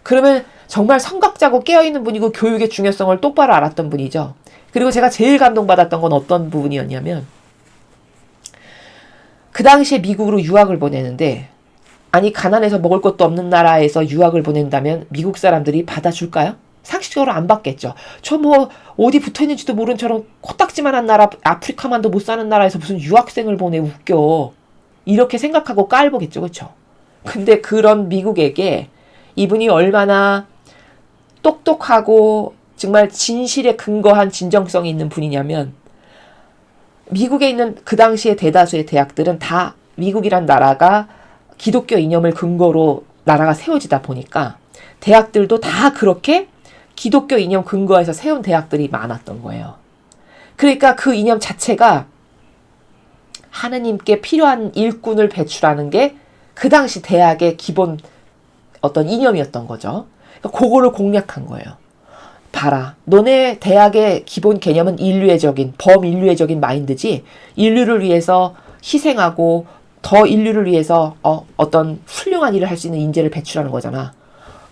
그러면 정말 성각자고 깨어있는 분이고 교육의 중요성을 똑바로 알았던 분이죠. 그리고 제가 제일 감동받았던 건 어떤 부분이었냐면 그 당시에 미국으로 유학을 보내는데 아니 가난해서 먹을 것도 없는 나라에서 유학을 보낸다면 미국 사람들이 받아줄까요? 상식적으로 안 받겠죠. 저 뭐 어디 붙어있는지도 모른 처럼 코딱지만한 나라 아프리카만도 못 사는 나라에서 무슨 유학생을 보내 웃겨. 이렇게 생각하고 깔보겠죠. 그렇죠? 근데 그런 미국에게 이분이 얼마나 똑똑하고 정말 진실에 근거한 진정성이 있는 분이냐면 미국에 있는 그 당시에 대다수의 대학들은 다 미국이란 나라가 기독교 이념을 근거로 나라가 세워지다 보니까 대학들도 다 그렇게 기독교 이념 근거에서 세운 대학들이 많았던 거예요. 그러니까 그 이념 자체가 하느님께 필요한 일꾼을 배출하는 게 그 당시 대학의 기본 어떤 이념이었던 거죠. 그러니까 그거를 공략한 거예요. 봐라. 너네 대학의 기본 개념은 인류애적인, 범인류애적인 마인드지 인류를 위해서 희생하고 더 인류를 위해서 어떤 훌륭한 일을 할 수 있는 인재를 배출하는 거잖아.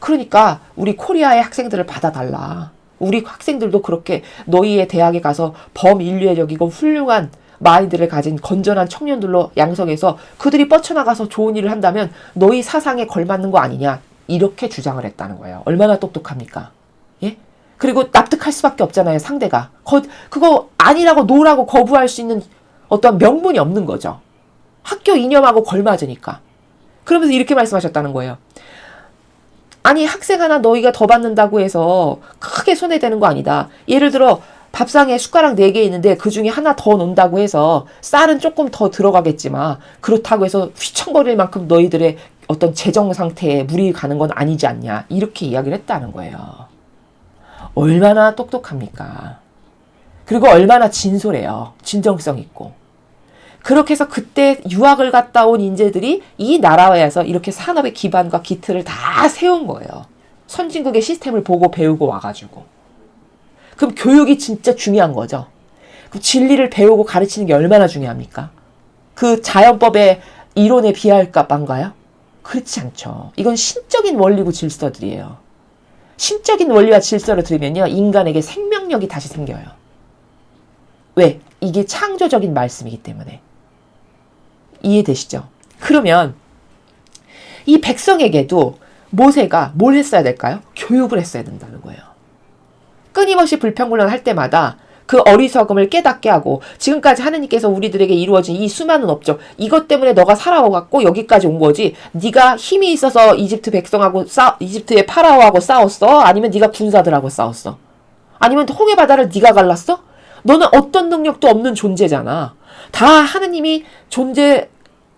그러니까 우리 코리아의 학생들을 받아달라. 우리 학생들도 그렇게 너희의 대학에 가서 범인류애적이고 훌륭한 마인드를 가진 건전한 청년들로 양성해서 그들이 뻗쳐나가서 좋은 일을 한다면 너희 사상에 걸맞는 거 아니냐. 이렇게 주장을 했다는 거예요. 얼마나 똑똑합니까? 예? 그리고 납득할 수밖에 없잖아요, 상대가. 그거 아니라고 노라고 거부할 수 있는 어떤 명분이 없는 거죠. 학교 이념하고 걸맞으니까. 그러면서 이렇게 말씀하셨다는 거예요. 아니 학생 하나 너희가 더 받는다고 해서 크게 손해되는 거 아니다. 예를 들어 밥상에 숟가락 4개 있는데 그 중에 하나 더 넣는다고 해서 쌀은 조금 더 들어가겠지만 그렇다고 해서 휘청거릴 만큼 너희들의 어떤 재정 상태에 물이 가는 건 아니지 않냐. 이렇게 이야기를 했다는 거예요. 얼마나 똑똑합니까? 그리고 얼마나 진솔해요. 진정성 있고. 그렇게 해서 그때 유학을 갔다 온 인재들이 이 나라에서 이렇게 산업의 기반과 기틀을 다 세운 거예요. 선진국의 시스템을 보고 배우고 와가지고. 그럼 교육이 진짜 중요한 거죠. 그럼 진리를 배우고 가르치는 게 얼마나 중요합니까? 그 자연법의 이론에 비할까 반가요? 그렇지 않죠. 이건 신적인 원리고 질서들이에요. 신적인 원리와 질서를 들으면요. 인간에게 생명력이 다시 생겨요. 왜? 이게 창조적인 말씀이기 때문에. 이해되시죠? 그러면 이 백성에게도 모세가 뭘 했어야 될까요? 교육을 했어야 된다는 거예요. 끊임없이 불평불만 할 때마다 그 어리석음을 깨닫게 하고 지금까지 하느님께서 우리들에게 이루어진 이 수많은 업적 이것 때문에 너가 살아와갖고 여기까지 온 거지 네가 힘이 있어서 이집트 백성하고 이집트의 파라오하고 싸웠어? 아니면 네가 군사들하고 싸웠어? 아니면 홍해 바다를 네가 갈랐어? 너는 어떤 능력도 없는 존재잖아. 다 하느님이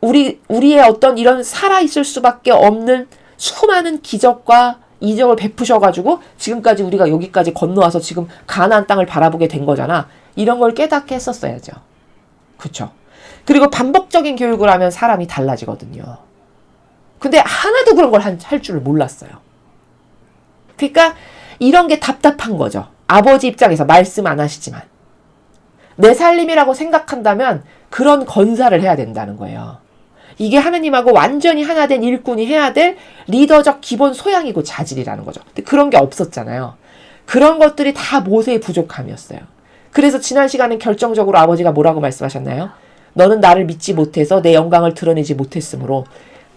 우리의 어떤 이런 살아있을 수밖에 없는 수많은 기적과 이적을 베푸셔가지고 지금까지 우리가 여기까지 건너와서 지금 가나안 땅을 바라보게 된 거잖아. 이런 걸 깨닫게 했었어야죠. 그쵸? 그리고 반복적인 교육을 하면 사람이 달라지거든요. 근데 하나도 그런 걸 할 줄을 몰랐어요. 그러니까 이런 게 답답한 거죠. 아버지 입장에서 말씀 안 하시지만. 내 살림이라고 생각한다면 그런 건사를 해야 된다는 거예요. 이게 하느님하고 완전히 하나 된 일꾼이 해야 될 리더적 기본 소양이고 자질이라는 거죠. 근데 그런 게 없었잖아요. 그런 것들이 다 모세의 부족함이었어요. 그래서 지난 시간에 결정적으로 아버지가 뭐라고 말씀하셨나요? 너는 나를 믿지 못해서 내 영광을 드러내지 못했으므로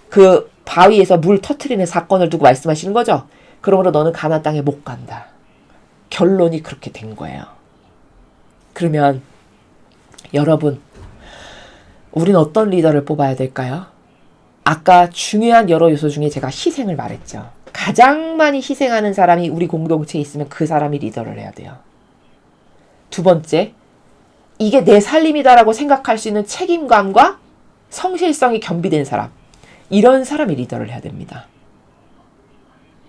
그 바위에서 물 터트리는 사건을 두고 말씀하시는 거죠. 그러므로 너는 가나안 땅에 못 간다. 결론이 그렇게 된 거예요. 그러면 여러분, 우린 어떤 리더를 뽑아야 될까요? 아까 중요한 여러 요소 중에 제가 희생을 말했죠. 가장 많이 희생하는 사람이 우리 공동체에 있으면 그 사람이 리더를 해야 돼요. 두 번째, 이게 내 살림이다라고 생각할 수 있는 책임감과 성실성이 겸비된 사람. 이런 사람이 리더를 해야 됩니다.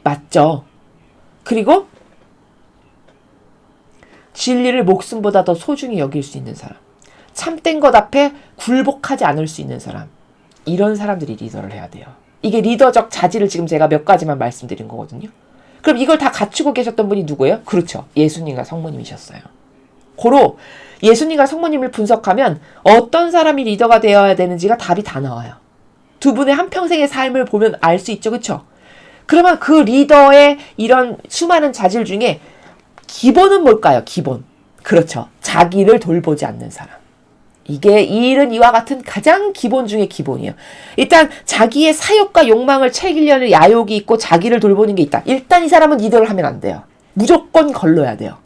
맞죠? 그리고 진리를 목숨보다 더 소중히 여길 수 있는 사람. 참된 것 앞에 굴복하지 않을 수 있는 사람. 이런 사람들이 리더를 해야 돼요. 이게 리더적 자질을 지금 제가 몇 가지만 말씀드린 거거든요. 그럼 이걸 다 갖추고 계셨던 분이 누구예요? 그렇죠. 예수님과 성모님이셨어요. 고로 예수님과 성모님을 분석하면 어떤 사람이 리더가 되어야 되는지가 답이 다 나와요. 두 분의 한평생의 삶을 보면 알 수 있죠. 그렇죠? 그러면 그 리더의 이런 수많은 자질 중에 기본은 뭘까요? 기본. 그렇죠. 자기를 돌보지 않는 사람. 이게 이 일은 이와 같은 가장 기본 중에 기본이에요. 일단 자기의 사욕과 욕망을 챙기려는 야욕이 있고 자기를 돌보는 게 있다. 일단 이 사람은 리더를 하면 안 돼요. 무조건 걸러야 돼요.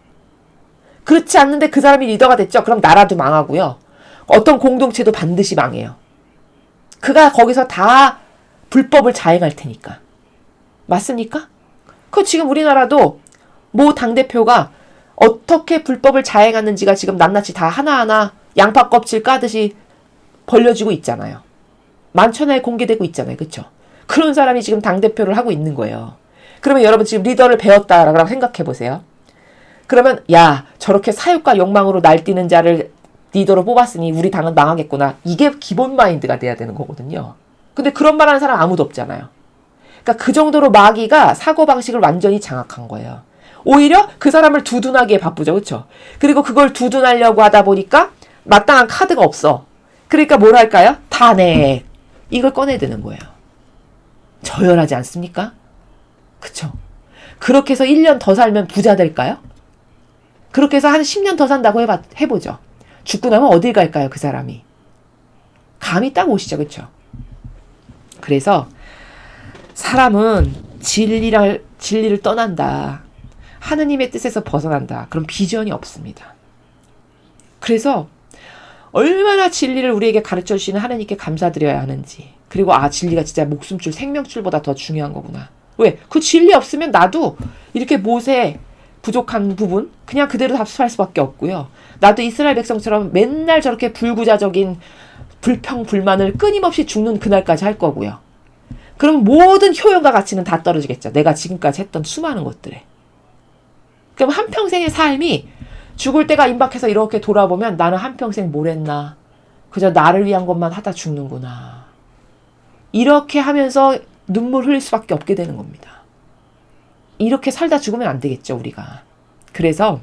그렇지 않는데 그 사람이 리더가 됐죠. 그럼 나라도 망하고요. 어떤 공동체도 반드시 망해요. 그가 거기서 다 불법을 자행할 테니까. 맞습니까? 그 지금 우리나라도 모 당대표가 어떻게 불법을 자행하는지가 지금 낱낱이 다 하나하나 양파 껍질 까듯이 벌려지고 있잖아요. 만천하에 공개되고 있잖아요. 그렇죠? 그런 사람이 지금 당대표를 하고 있는 거예요. 그러면 여러분 지금 리더를 배웠다라고 생각해 보세요. 그러면 야, 저렇게 사욕과 욕망으로 날뛰는 자를 리더로 뽑았으니 우리 당은 망하겠구나. 이게 기본 마인드가 돼야 되는 거거든요. 근데 그런 말 하는 사람 아무도 없잖아요. 그러니까 그 정도로 마귀가 사고방식을 완전히 장악한 거예요. 오히려 그 사람을 두둔하기에 바쁘죠. 그렇죠? 그리고 그걸 두둔하려고 하다 보니까 마땅한 카드가 없어. 그러니까 뭘 할까요? 탄핵. 이걸 꺼내드는 거예요. 저열하지 않습니까? 그쵸? 그렇게 해서 1년 더 살면 부자 될까요? 그렇게 해서 한 10년 더 산다고 해보죠. 죽고 나면 어딜 갈까요? 그 사람이. 감이 딱 오시죠. 그쵸? 그래서 사람은 진리를 떠난다. 하느님의 뜻에서 벗어난다. 그럼 비전이 없습니다. 그래서 얼마나 진리를 우리에게 가르쳐 주시는 하나님께 감사드려야 하는지. 그리고 진리가 진짜 목숨줄, 생명줄보다 더 중요한 거구나. 왜? 그 진리 없으면 나도 이렇게 못에 부족한 부분 그냥 그대로 답습할 수밖에 없고요. 나도 이스라엘 백성처럼 맨날 저렇게 불구자적인 불평불만을 끊임없이 죽는 그날까지 할 거고요. 그럼 모든 효용과 가치는 다 떨어지겠죠. 내가 지금까지 했던 수많은 것들에. 그럼 한평생의 삶이 죽을 때가 임박해서 이렇게 돌아보면 나는 한평생 뭘 했나. 그저 나를 위한 것만 하다 죽는구나. 이렇게 하면서 눈물 흘릴 수밖에 없게 되는 겁니다. 이렇게 살다 죽으면 안 되겠죠, 우리가. 그래서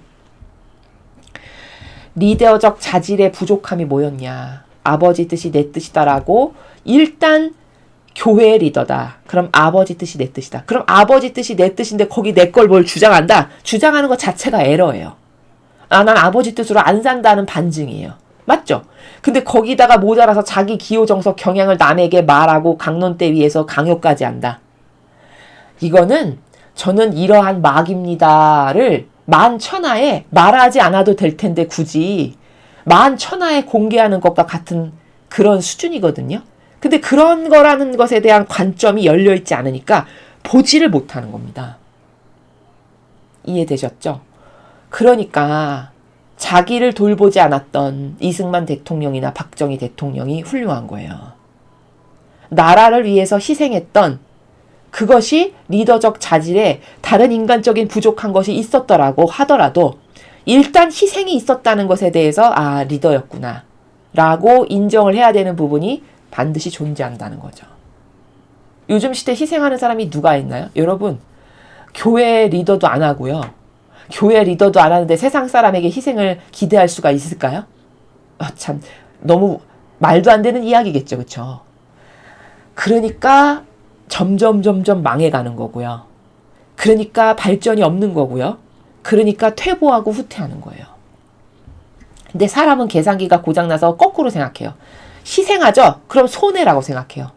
리더적 자질의 부족함이 뭐였냐. 아버지 뜻이 내 뜻이다라고 일단 교회의 리더다. 그럼 아버지 뜻이 내 뜻이다. 그럼 아버지 뜻이 내 뜻인데 거기 내 걸 뭘 주장한다? 주장하는 것 자체가 에러예요. 난 아버지 뜻으로 안 산다는 반증이에요. 맞죠? 근데 거기다가 모자라서 자기 기호정석 경향을 남에게 말하고 강론대 위에서 강요까지 한다. 이거는 저는 이러한 막입니다를 만천하에 말하지 않아도 될 텐데 굳이 만천하에 공개하는 것과 같은 그런 수준이거든요. 근데 그런 거라는 것에 대한 관점이 열려있지 않으니까 보지를 못하는 겁니다. 이해되셨죠? 그러니까 자기를 돌보지 않았던 이승만 대통령이나 박정희 대통령이 훌륭한 거예요. 나라를 위해서 희생했던 그것이 리더적 자질에 다른 인간적인 부족한 것이 있었더라고 하더라도 일단 희생이 있었다는 것에 대해서 리더였구나 라고 인정을 해야 되는 부분이 반드시 존재한다는 거죠. 요즘 시대 희생하는 사람이 누가 있나요? 여러분, 교회 리더도 안 하고요. 교회 리더도 안 하는데 세상 사람에게 희생을 기대할 수가 있을까요? 참 너무 말도 안 되는 이야기겠죠. 그렇죠? 그러니까 점점 망해가는 거고요. 그러니까 발전이 없는 거고요. 그러니까 퇴보하고 후퇴하는 거예요. 근데 사람은 계산기가 고장나서 거꾸로 생각해요. 희생하죠? 그럼 손해라고 생각해요.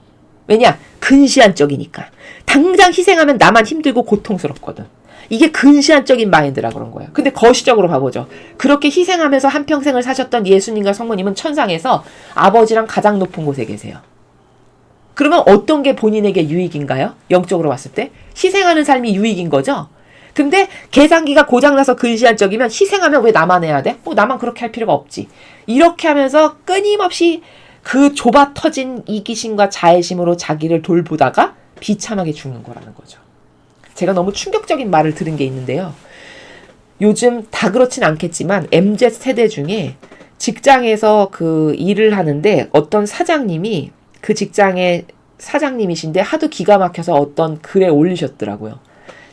왜냐? 근시안적이니까. 당장 희생하면 나만 힘들고 고통스럽거든. 이게 근시안적인 마인드라 그런 거예요. 근데 거시적으로 봐보죠. 그렇게 희생하면서 한평생을 사셨던 예수님과 성모님은 천상에서 아버지랑 가장 높은 곳에 계세요. 그러면 어떤 게 본인에게 유익인가요? 영적으로 봤을 때? 희생하는 삶이 유익인 거죠? 근데 계산기가 고장나서 근시안적이면 희생하면 왜 나만 해야 돼? 나만 그렇게 할 필요가 없지. 이렇게 하면서 끊임없이 그 좁아 터진 이기심과 자애심으로 자기를 돌보다가 비참하게 죽는 거라는 거죠. 제가 너무 충격적인 말을 들은 게 있는데요. 요즘 다 그렇진 않겠지만 MZ 세대 중에 직장에서 그 일을 하는데 어떤 사장님이 그 직장의 사장님이신데 하도 기가 막혀서 어떤 글에 올리셨더라고요.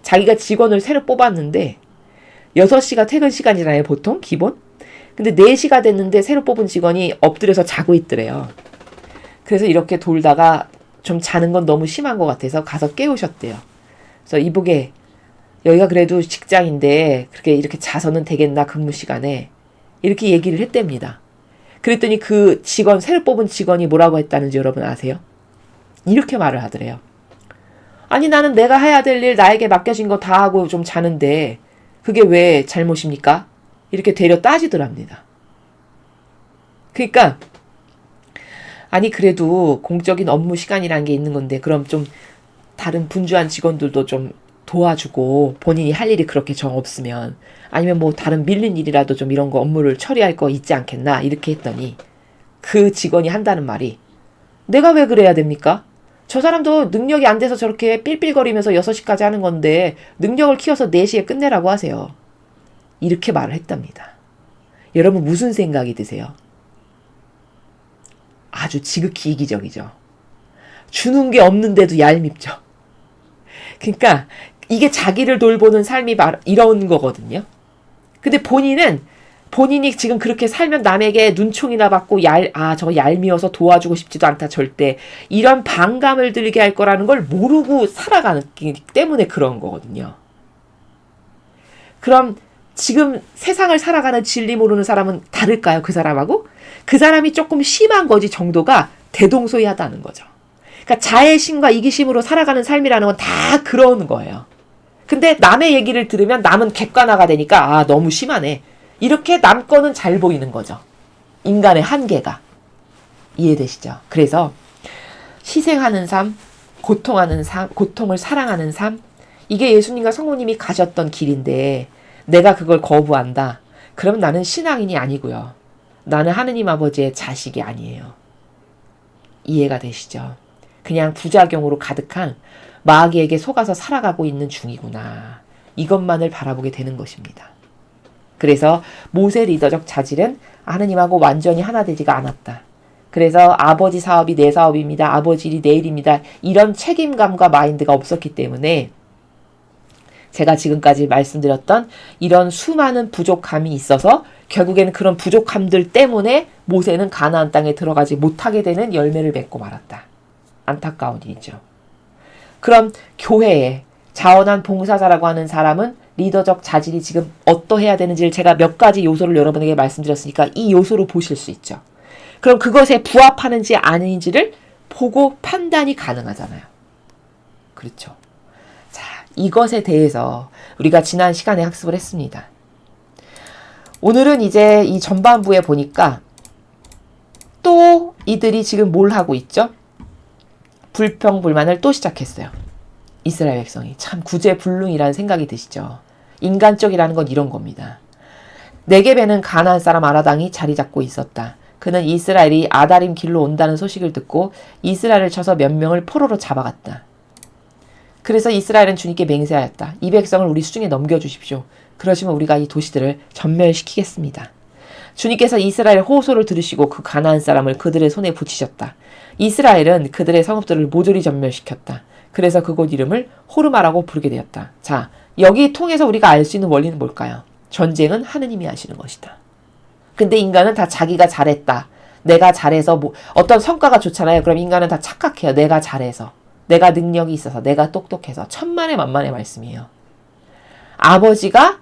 자기가 직원을 새로 뽑았는데 6시가 퇴근 시간이잖아요, 보통 기본. 근데 4시가 됐는데 새로 뽑은 직원이 엎드려서 자고 있더래요. 그래서 이렇게 돌다가 좀 자는 건 너무 심한 것 같아서 가서 깨우셨대요. 그래서 이보게, 여기가 그래도 직장인데 그렇게 이렇게 자서는 되겠나 근무 시간에, 이렇게 얘기를 했답니다. 그랬더니 그 직원, 새로 뽑은 직원이 뭐라고 했다는지 여러분 아세요? 이렇게 말을 하더래요. 아니, 나는 내가 해야 될 일 나에게 맡겨진 거 다 하고 좀 자는데 그게 왜 잘못입니까? 이렇게 되려 따지더랍니다. 그러니까 아니, 그래도 공적인 업무 시간이라는 게 있는 건데 그럼 좀 다른 분주한 직원들도 좀 도와주고, 본인이 할 일이 그렇게 정 없으면, 아니면 뭐 다른 밀린 일이라도 좀 이런 거 업무를 처리할 거 있지 않겠나, 이렇게 했더니 그 직원이 한다는 말이, 내가 왜 그래야 됩니까? 저 사람도 능력이 안 돼서 저렇게 삘삘거리면서 6시까지 하는 건데 능력을 키워서 4시에 끝내라고 하세요. 이렇게 말을 했답니다. 여러분 무슨 생각이 드세요? 아주 지극히 이기적이죠. 주는 게 없는데도 얄밉죠. 그러니까 이게 자기를 돌보는 삶이 이런 거거든요. 근데 본인이 지금 그렇게 살면 남에게 눈총이나 받고 저거 얄미워서 도와주고 싶지도 않다, 절대. 이런 반감을 들게 할 거라는 걸 모르고 살아가기 때문에 그런 거거든요. 그럼 지금 세상을 살아가는 진리 모르는 사람은 다를까요? 그 사람하고? 그 사람이 조금 심한 거지, 정도가 대동소이하다는 거죠. 그러니까 자애심과 이기심으로 살아가는 삶이라는 건 다 그런 거예요. 근데 남의 얘기를 들으면 남은 객관화가 되니까 너무 심하네. 이렇게 남 거는 잘 보이는 거죠. 인간의 한계가. 이해되시죠? 그래서 희생하는 삶, 고통하는 삶, 고통을 사랑하는 삶, 이게 예수님과 성모님이 가셨던 길인데 내가 그걸 거부한다. 그러면 나는 신앙인이 아니고요. 나는 하느님 아버지의 자식이 아니에요. 이해가 되시죠? 그냥 부작용으로 가득한 마귀에게 속아서 살아가고 있는 중이구나. 이것만을 바라보게 되는 것입니다. 그래서 모세 리더적 자질은 하느님하고 완전히 하나 되지가 않았다. 그래서 아버지 사업이 내 사업입니다. 아버지 일이 내 일입니다. 이런 책임감과 마인드가 없었기 때문에 제가 지금까지 말씀드렸던 이런 수많은 부족함이 있어서 결국에는 그런 부족함들 때문에 모세는 가나안 땅에 들어가지 못하게 되는 열매를 맺고 말았다. 안타까운 일이죠. 그럼 교회에 자원한 봉사자라고 하는 사람은 리더적 자질이 지금 어떠해야 되는지를 제가 몇 가지 요소를 여러분에게 말씀드렸으니까 이 요소로 보실 수 있죠. 그럼 그것에 부합하는지 아닌지를 보고 판단이 가능하잖아요. 그렇죠. 자, 이것에 대해서 우리가 지난 시간에 학습을 했습니다. 오늘은 이제 이 전반부에 보니까 또 이들이 지금 뭘 하고 있죠? 불평불만을 또 시작했어요. 이스라엘 백성이. 참 구제불능이라는 생각이 드시죠? 인간적이라는 건 이런 겁니다. 네겝에는 가나안 사람 아라당이 자리 잡고 있었다. 그는 이스라엘이 아다림 길로 온다는 소식을 듣고 이스라엘을 쳐서 몇 명을 포로로 잡아갔다. 그래서 이스라엘은 주님께 맹세하였다. 이 백성을 우리 수중에 넘겨주십시오. 그러시면 우리가 이 도시들을 전멸시키겠습니다. 주님께서 이스라엘 호소를 들으시고 그 가나안 사람을 그들의 손에 붙이셨다. 이스라엘은 그들의 성읍들을 모조리 전멸시켰다. 그래서 그곳 이름을 호르마라고 부르게 되었다. 자, 여기 통해서 우리가 알 수 있는 원리는 뭘까요? 전쟁은 하느님이 하시는 것이다. 근데 인간은 다 자기가 잘했다. 내가 잘해서 어떤 성과가 좋잖아요. 그럼 인간은 다 착각해요. 내가 잘해서. 내가 능력이 있어서. 내가 똑똑해서. 천만의 만만의 말씀이에요. 아버지가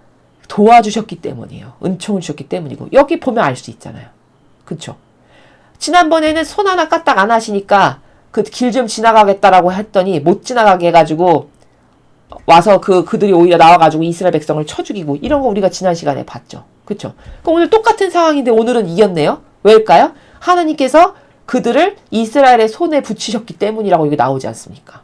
도와주셨기 때문이에요. 은총을 주셨기 때문이고 여기 보면 알 수 있잖아요. 그쵸? 지난번에는 손 하나 까딱 안 하시니까 그 길 좀 지나가겠다라고 했더니 못 지나가게 해가지고 와서 그들이 오히려 나와가지고 이스라엘 백성을 쳐 죽이고 이런 거 우리가 지난 시간에 봤죠. 그쵸? 그럼 오늘 똑같은 상황인데 오늘은 이겼네요. 왜일까요? 하나님께서 그들을 이스라엘의 손에 붙이셨기 때문이라고 이게 나오지 않습니까?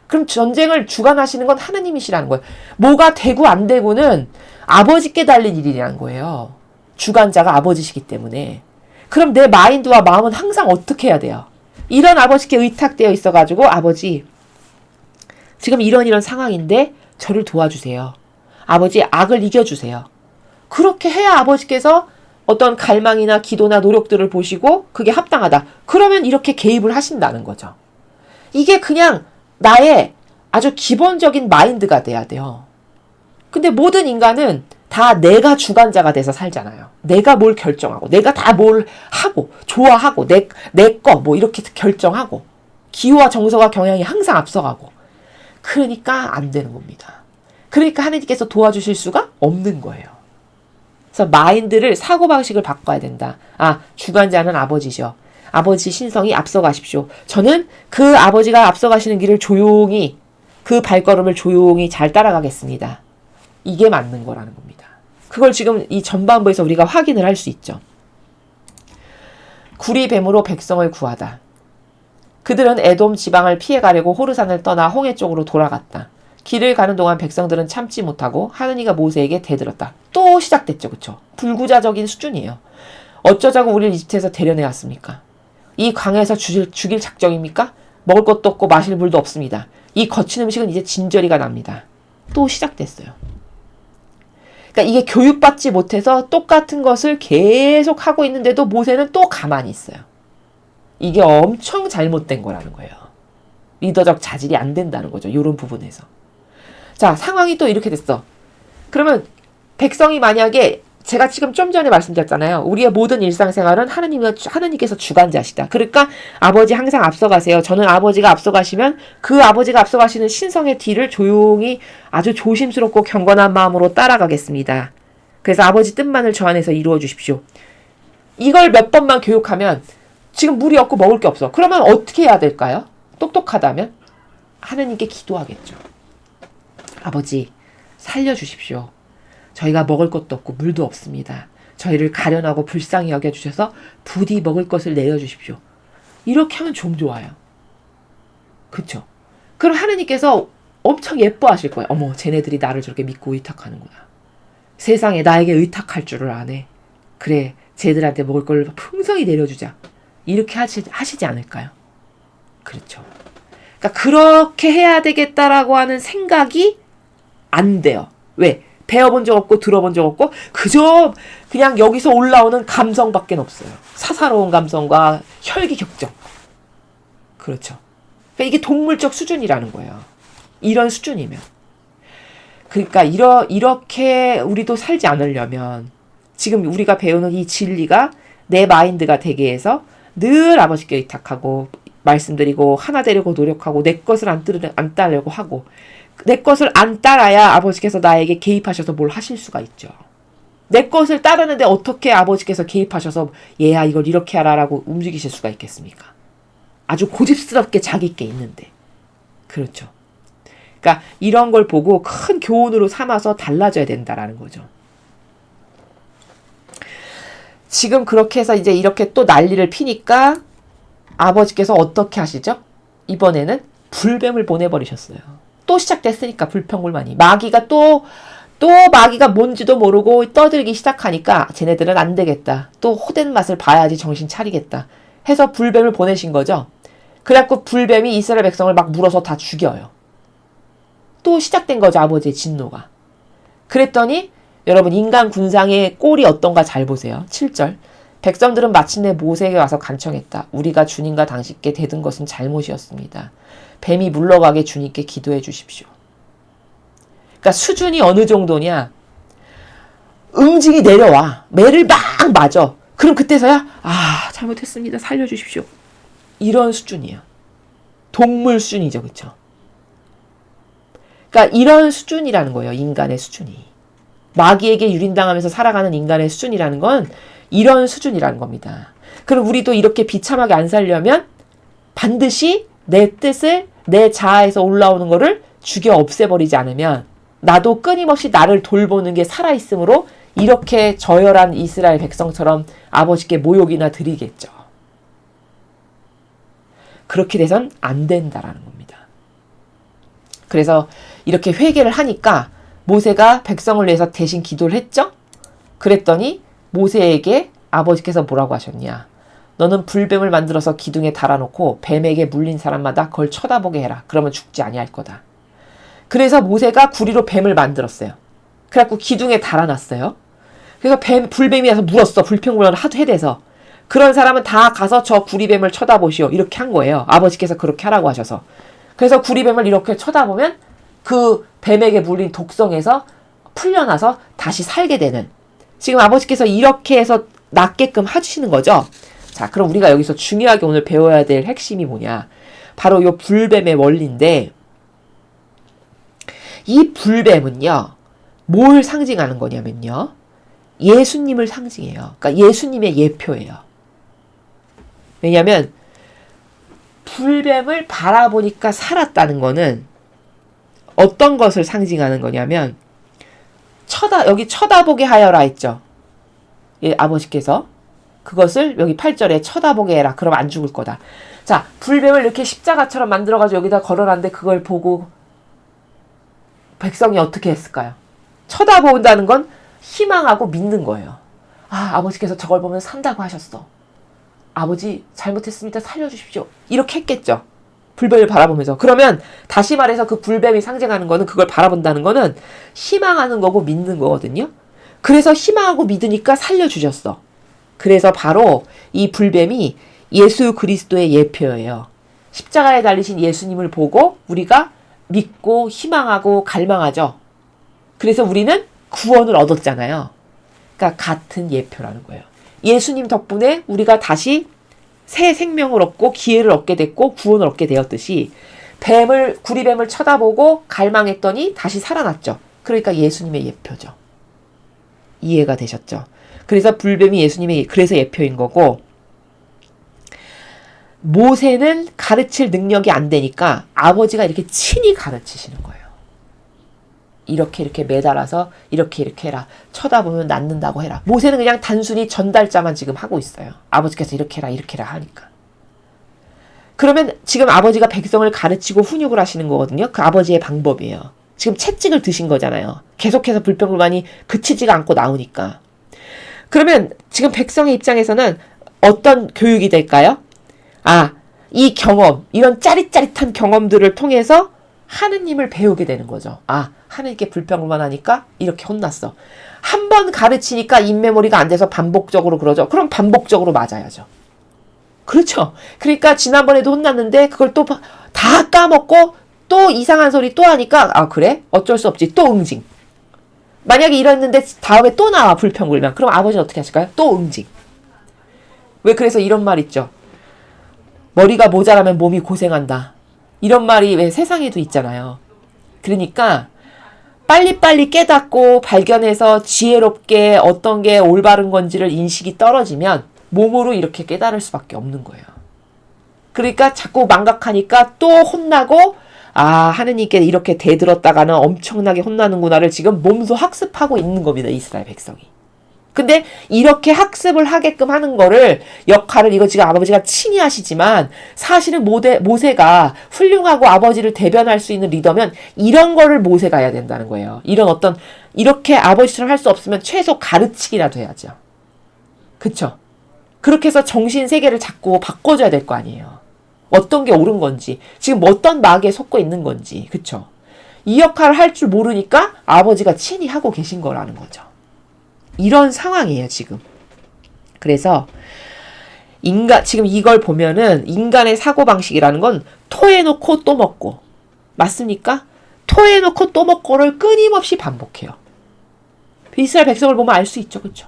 그럼 전쟁을 주관하시는 건 하나님이시라는 거예요. 뭐가 되고 안 되고는 아버지께 달린 일이라는 거예요. 주관자가 아버지시기 때문에. 그럼 내 마인드와 마음은 항상 어떻게 해야 돼요? 이런 아버지께 의탁되어 있어가지고 아버지 지금 이런 상황인데 저를 도와주세요. 아버지 악을 이겨주세요. 그렇게 해야 아버지께서 어떤 갈망이나 기도나 노력들을 보시고 그게 합당하다. 그러면 이렇게 개입을 하신다는 거죠. 이게 그냥 나의 아주 기본적인 마인드가 돼야 돼요. 근데 모든 인간은 다 내가 주관자가 돼서 살잖아요. 내가 뭘 결정하고 내가 다 뭘 하고 좋아하고 내 거 뭐 이렇게 결정하고 기호와 정서와 경향이 항상 앞서가고 그러니까 안 되는 겁니다. 그러니까 하나님께서 도와주실 수가 없는 거예요. 그래서 마인드를 사고방식을 바꿔야 된다. 주관자는 아버지죠. 아버지 신성이 앞서가십시오. 저는 그 아버지가 앞서가시는 길을 조용히 그 발걸음을 조용히 잘 따라가겠습니다. 이게 맞는 거라는 겁니다. 그걸 지금 이 전반부에서 우리가 확인을 할 수 있죠. 구리뱀으로 백성을 구하다. 그들은 에돔 지방을 피해가려고 호르산을 떠나 홍해 쪽으로 돌아갔다. 길을 가는 동안 백성들은 참지 못하고 하느니가 모세에게 대들었다. 또 시작됐죠. 그쵸? 불구자적인 수준이에요. 어쩌자고 우리를 이집트에서 데려내왔습니까? 이 강에서 죽일 작정입니까? 먹을 것도 없고 마실 물도 없습니다. 이 거친 음식은 이제 진저리가 납니다. 또 시작됐어요. 그러니까 이게 교육받지 못해서 똑같은 것을 계속 하고 있는데도 모세는 또 가만히 있어요. 이게 엄청 잘못된 거라는 거예요. 리더적 자질이 안 된다는 거죠. 이런 부분에서. 자, 상황이 또 이렇게 됐어. 그러면 백성이 만약에 제가 지금 좀 전에 말씀드렸잖아요. 우리의 모든 일상생활은 하나님께서 주관자시다. 그러니까 아버지 항상 앞서가세요. 저는 아버지가 앞서가시면 그 아버지가 앞서가시는 신성의 뒤를 조용히 아주 조심스럽고 경건한 마음으로 따라가겠습니다. 그래서 아버지 뜻만을 저 안에서 이루어 주십시오. 이걸 몇 번만 교육하면 지금 물이 없고 먹을 게 없어. 그러면 어떻게 해야 될까요? 똑똑하다면 하나님께 기도하겠죠. 아버지 살려주십시오. 저희가 먹을 것도 없고 물도 없습니다. 저희를 가련하고 불쌍히 여겨주셔서 부디 먹을 것을 내려주십시오. 이렇게 하면 좀 좋아요. 그쵸? 그럼 하나님께서 엄청 예뻐하실 거예요. 어머, 쟤네들이 나를 저렇게 믿고 의탁하는구나. 세상에 나에게 의탁할 줄을 아네. 그래, 쟤들한테 먹을 걸 풍성히 내려주자. 이렇게 하시지 않을까요? 그렇죠. 그러니까 그렇게 해야 되겠다라고 하는 생각이 안 돼요. 왜? 배워본 적 없고 들어본 적 없고 그저 그냥 여기서 올라오는 감성밖에 없어요. 사사로운 감성과 혈기격정. 그렇죠. 그러니까 이게 동물적 수준이라는 거예요. 이런 수준이면. 그러니까 이렇게 우리도 살지 않으려면 지금 우리가 배우는 이 진리가 내 마인드가 되게 해서 늘 아버지께 의탁하고 말씀드리고 하나 되려고 노력하고 내 것을 안 따르려고 하고 내 것을 안 따라야 아버지께서 나에게 개입하셔서 뭘 하실 수가 있죠. 내 것을 따르는데 어떻게 아버지께서 개입하셔서 얘야 이걸 이렇게 하라라고 움직이실 수가 있겠습니까? 아주 고집스럽게 자기께 있는데. 그렇죠. 그러니까 이런 걸 보고 큰 교훈으로 삼아서 달라져야 된다라는 거죠. 지금 그렇게 해서 이제 이렇게 또 난리를 피니까 아버지께서 어떻게 하시죠? 이번에는 불뱀을 보내버리셨어요. 또 시작됐으니까 불평불만이. 마귀가 또 마귀가 뭔지도 모르고 떠들기 시작하니까 쟤네들은 안 되겠다. 또 호된 맛을 봐야지 정신 차리겠다. 해서 불뱀을 보내신 거죠. 그래갖고 불뱀이 이스라엘 백성을 막 물어서 다 죽여요. 또 시작된 거죠. 아버지의 진노가. 그랬더니 여러분 인간 군상의 꼴이 어떤가 잘 보세요. 7절. 백성들은 마침내 모세에게 와서 간청했다. 우리가 주님과 당신께 대든 것은 잘못이었습니다. 뱀이 물러가게 주님께 기도해 주십시오. 그러니까 수준이 어느 정도냐. 응징이 내려와. 매를 막 맞아. 그럼 그때서야 잘못했습니다. 살려주십시오. 이런 수준이에요. 동물 수준이죠. 그렇죠? 그러니까 이런 수준이라는 거예요. 인간의 수준이. 마귀에게 유린당하면서 살아가는 인간의 수준이라는 건 이런 수준이라는 겁니다. 그럼 우리도 이렇게 비참하게 안 살려면 반드시 내 뜻을 내 자아에서 올라오는 거를 죽여 없애버리지 않으면 나도 끊임없이 나를 돌보는 게 살아있으므로 이렇게 저열한 이스라엘 백성처럼 아버지께 모욕이나 드리겠죠. 그렇게 돼선 안 된다라는 겁니다. 그래서 이렇게 회개를 하니까 모세가 백성을 위해서 대신 기도를 했죠. 그랬더니 모세에게 아버지께서 뭐라고 하셨냐. 너는 불뱀을 만들어서 기둥에 달아놓고 뱀에게 물린 사람마다 그걸 쳐다보게 해라. 그러면 죽지 아니할 거다. 그래서 모세가 구리로 뱀을 만들었어요. 그래갖고 기둥에 달아놨어요. 그래서 불뱀이 와서 물었어. 불평불만을 하도 해대서. 그런 사람은 다 가서 저 구리뱀을 쳐다보시오. 이렇게 한 거예요. 아버지께서 그렇게 하라고 하셔서. 그래서 구리뱀을 이렇게 쳐다보면 그 뱀에게 물린 독성에서 풀려나서 다시 살게 되는. 지금 아버지께서 이렇게 해서 낫게끔 해주시는 거죠. 자, 그럼 우리가 여기서 중요하게 오늘 배워야 될 핵심이 뭐냐. 바로 이 불뱀의 원리인데 이 불뱀은요. 뭘 상징하는 거냐면요. 예수님을 상징해요. 그러니까 예수님의 예표예요. 왜냐하면 불뱀을 바라보니까 살았다는 거는 어떤 것을 상징하는 거냐면 여기 쳐다보게 하여라 했죠. 예, 아버지께서 그것을 여기 8절에 쳐다보게 해라. 그럼 안 죽을 거다. 자, 불뱀을 이렇게 십자가처럼 만들어가지고 여기다 걸어놨는데 그걸 보고 백성이 어떻게 했을까요? 쳐다본다는 건 희망하고 믿는 거예요. 아, 아버지께서 저걸 보면 산다고 하셨어. 아버지 잘못했습니다. 살려주십시오. 이렇게 했겠죠. 불뱀을 바라보면서. 그러면 다시 말해서 그 불뱀이 상징하는 거는 그걸 바라본다는 거는 희망하는 거고 믿는 거거든요. 그래서 희망하고 믿으니까 살려주셨어. 그래서 바로 이 불뱀이 예수 그리스도의 예표예요. 십자가에 달리신 예수님을 보고 우리가 믿고 희망하고 갈망하죠. 그래서 우리는 구원을 얻었잖아요. 그러니까 같은 예표라는 거예요. 예수님 덕분에 우리가 다시 새 생명을 얻고 기회를 얻게 됐고 구원을 얻게 되었듯이 구리뱀을 쳐다보고 갈망했더니 다시 살아났죠. 그러니까 예수님의 예표죠. 이해가 되셨죠? 그래서 불뱀이 그래서 예표인 거고 모세는 가르칠 능력이 안 되니까 아버지가 이렇게 친히 가르치시는 거예요. 이렇게 매달아서 이렇게 해라. 쳐다보면 낫는다고 해라. 모세는 그냥 단순히 전달자만 지금 하고 있어요. 아버지께서 이렇게 해라 하니까. 그러면 지금 아버지가 백성을 가르치고 훈육을 하시는 거거든요. 그 아버지의 방법이에요. 지금 채찍을 드신 거잖아요. 계속해서 불평불만이 그치지가 않고 나오니까. 그러면 지금 백성의 입장에서는 어떤 교육이 될까요? 아, 이 경험, 이런 짜릿짜릿한 경험들을 통해서 하느님을 배우게 되는 거죠. 아, 하느님께 불평불만하니까 이렇게 혼났어. 한 번 가르치니까 인메모리가 안 돼서 반복적으로 그러죠. 그럼 반복적으로 맞아야죠. 그렇죠. 그러니까 지난번에도 혼났는데 그걸 또 다 까먹고 또 이상한 소리 또 하니까 아 그래? 어쩔 수 없지. 또 응징. 만약에 이랬는데 다음에 또 나와 불평불만. 그럼 아버지는 어떻게 하실까요? 또 응징. 왜 그래서 이런 말 있죠. 머리가 모자라면 몸이 고생한다. 이런 말이 왜 세상에도 있잖아요. 그러니까 빨리빨리 깨닫고 발견해서 지혜롭게 어떤 게 올바른 건지를 인식이 떨어지면 몸으로 이렇게 깨달을 수밖에 없는 거예요. 그러니까 자꾸 망각하니까 또 혼나고 아 하느님께 이렇게 대들었다가는 엄청나게 혼나는구나를 지금 몸소 학습하고 있는 겁니다. 이스라엘 백성이. 근데 이렇게 학습을 하게끔 하는 거를 역할을 이거 지금 아버지가 친히 하시지만 사실은 모세가 훌륭하고 아버지를 대변할 수 있는 리더면 이런 거를 모세가 해야 된다는 거예요. 이렇게 아버지처럼 할 수 없으면 최소 가르치기라도 해야죠. 그쵸? 그렇게 해서 정신세계를 자꾸 바꿔줘야 될 거 아니에요. 어떤 게 옳은 건지 지금 어떤 마귀에 속고 있는 건지 그쵸? 이 역할을 할 줄 모르니까 아버지가 친히 하고 계신 거라는 거죠. 이런 상황이에요, 지금. 그래서, 지금 이걸 보면은, 인간의 사고방식이라는 건, 토해놓고 또 먹고. 맞습니까? 토해놓고 또 먹고를 끊임없이 반복해요. 이스라엘 백성을 보면 알 수 있죠, 그쵸?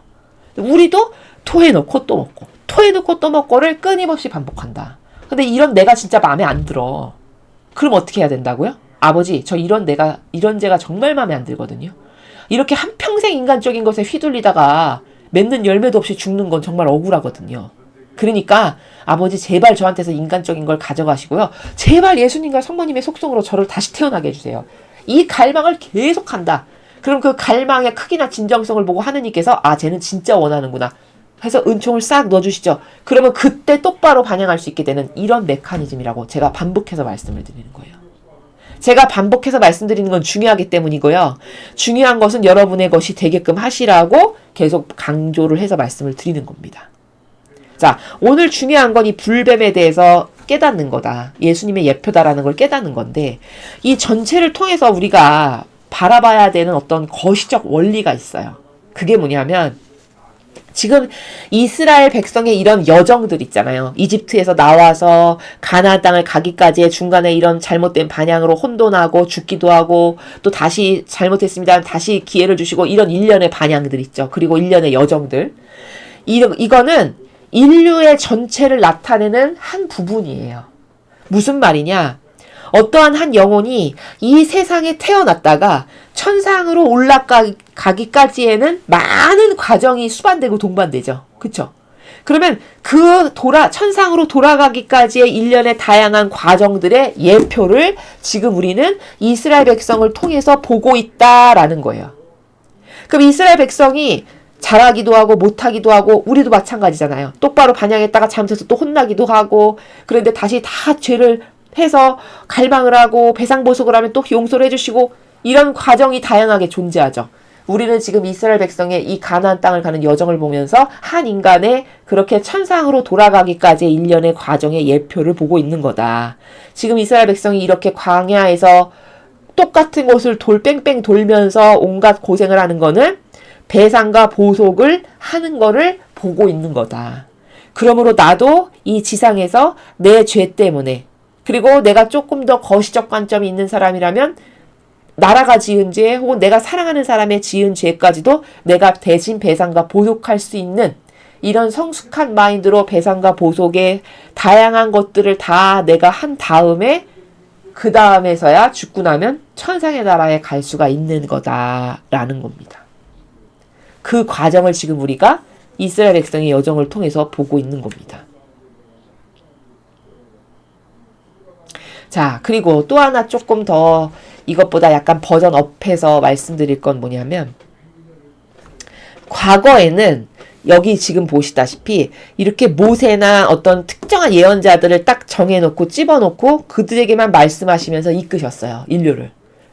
우리도 토해놓고 또 먹고, 토해놓고 또 먹고를 끊임없이 반복한다. 근데 이런 내가 진짜 마음에 안 들어. 그럼 어떻게 해야 된다고요? 아버지, 저 이런 제가 정말 마음에 안 들거든요. 이렇게 한평생 인간적인 것에 휘둘리다가 맺는 열매도 없이 죽는 건 정말 억울하거든요. 그러니까 아버지 제발 저한테서 인간적인 걸 가져가시고요. 제발 예수님과 성모님의 속성으로 저를 다시 태어나게 해주세요. 이 갈망을 계속한다. 그럼 그 갈망의 크기나 진정성을 보고 하느님께서 아 쟤는 진짜 원하는구나 해서 은총을 싹 넣어주시죠. 그러면 그때 똑바로 반영할 수 있게 되는 이런 메커니즘이라고 제가 반복해서 말씀을 드리는 거예요. 제가 반복해서 말씀드리는 건 중요하기 때문이고요. 중요한 것은 여러분의 것이 되게끔 하시라고 계속 강조를 해서 말씀을 드리는 겁니다. 자, 오늘 중요한 건 이 불뱀에 대해서 깨닫는 거다. 예수님의 예표다라는 걸 깨닫는 건데 이 전체를 통해서 우리가 바라봐야 되는 어떤 거시적 원리가 있어요. 그게 뭐냐면 지금 이스라엘 백성의 이런 여정들 있잖아요. 이집트에서 나와서 가나안 땅을 가기까지의 중간에 이런 잘못된 반향으로 혼돈하고 죽기도 하고 또 다시 잘못했습니다. 다시 기회를 주시고 이런 일련의 반향들 있죠. 그리고 일련의 여정들. 이거는 인류의 전체를 나타내는 한 부분이에요. 무슨 말이냐? 어떠한 한 영혼이 이 세상에 태어났다가 천상으로 올라가기까지에는 많은 과정이 수반되고 동반되죠. 그쵸? 그러면 천상으로 돌아가기까지의 일련의 다양한 과정들의 예표를 지금 우리는 이스라엘 백성을 통해서 보고 있다라는 거예요. 그럼 이스라엘 백성이 잘하기도 하고 못하기도 하고 우리도 마찬가지잖아요. 똑바로 반향했다가 잘못해서 또 혼나기도 하고 그런데 다시 다 죄를 해서 갈망을 하고 배상보석을 하면 또 용서를 해주시고 이런 과정이 다양하게 존재하죠. 우리는 지금 이스라엘 백성의 이 가나안 땅을 가는 여정을 보면서 한 인간의 그렇게 천상으로 돌아가기까지의 일련의 과정의 예표를 보고 있는 거다. 지금 이스라엘 백성이 이렇게 광야에서 똑같은 곳을 뺑뺑 돌면서 온갖 고생을 하는 거는 배상과 보속을 하는 거를 보고 있는 거다. 그러므로 나도 이 지상에서 내 죄 때문에 그리고 내가 조금 더 거시적 관점이 있는 사람이라면 나라가 지은 죄 혹은 내가 사랑하는 사람의 지은 죄까지도 내가 대신 배상과 보속할 수 있는 이런 성숙한 마인드로 배상과 보속의 다양한 것들을 다 내가 한 다음에 그 다음에서야 죽고 나면 천상의 나라에 갈 수가 있는 거다라는 겁니다. 그 과정을 지금 우리가 이스라엘 백성의 여정을 통해서 보고 있는 겁니다. 자, 그리고 또 하나 조금 더 이것보다 약간 버전 업해서 말씀드릴 건 뭐냐면 과거에는 여기 지금 보시다시피 이렇게 모세나 어떤 특정한 예언자들을 딱 정해놓고 찝어놓고 그들에게만 말씀하시면서 이끄셨어요. 인류를.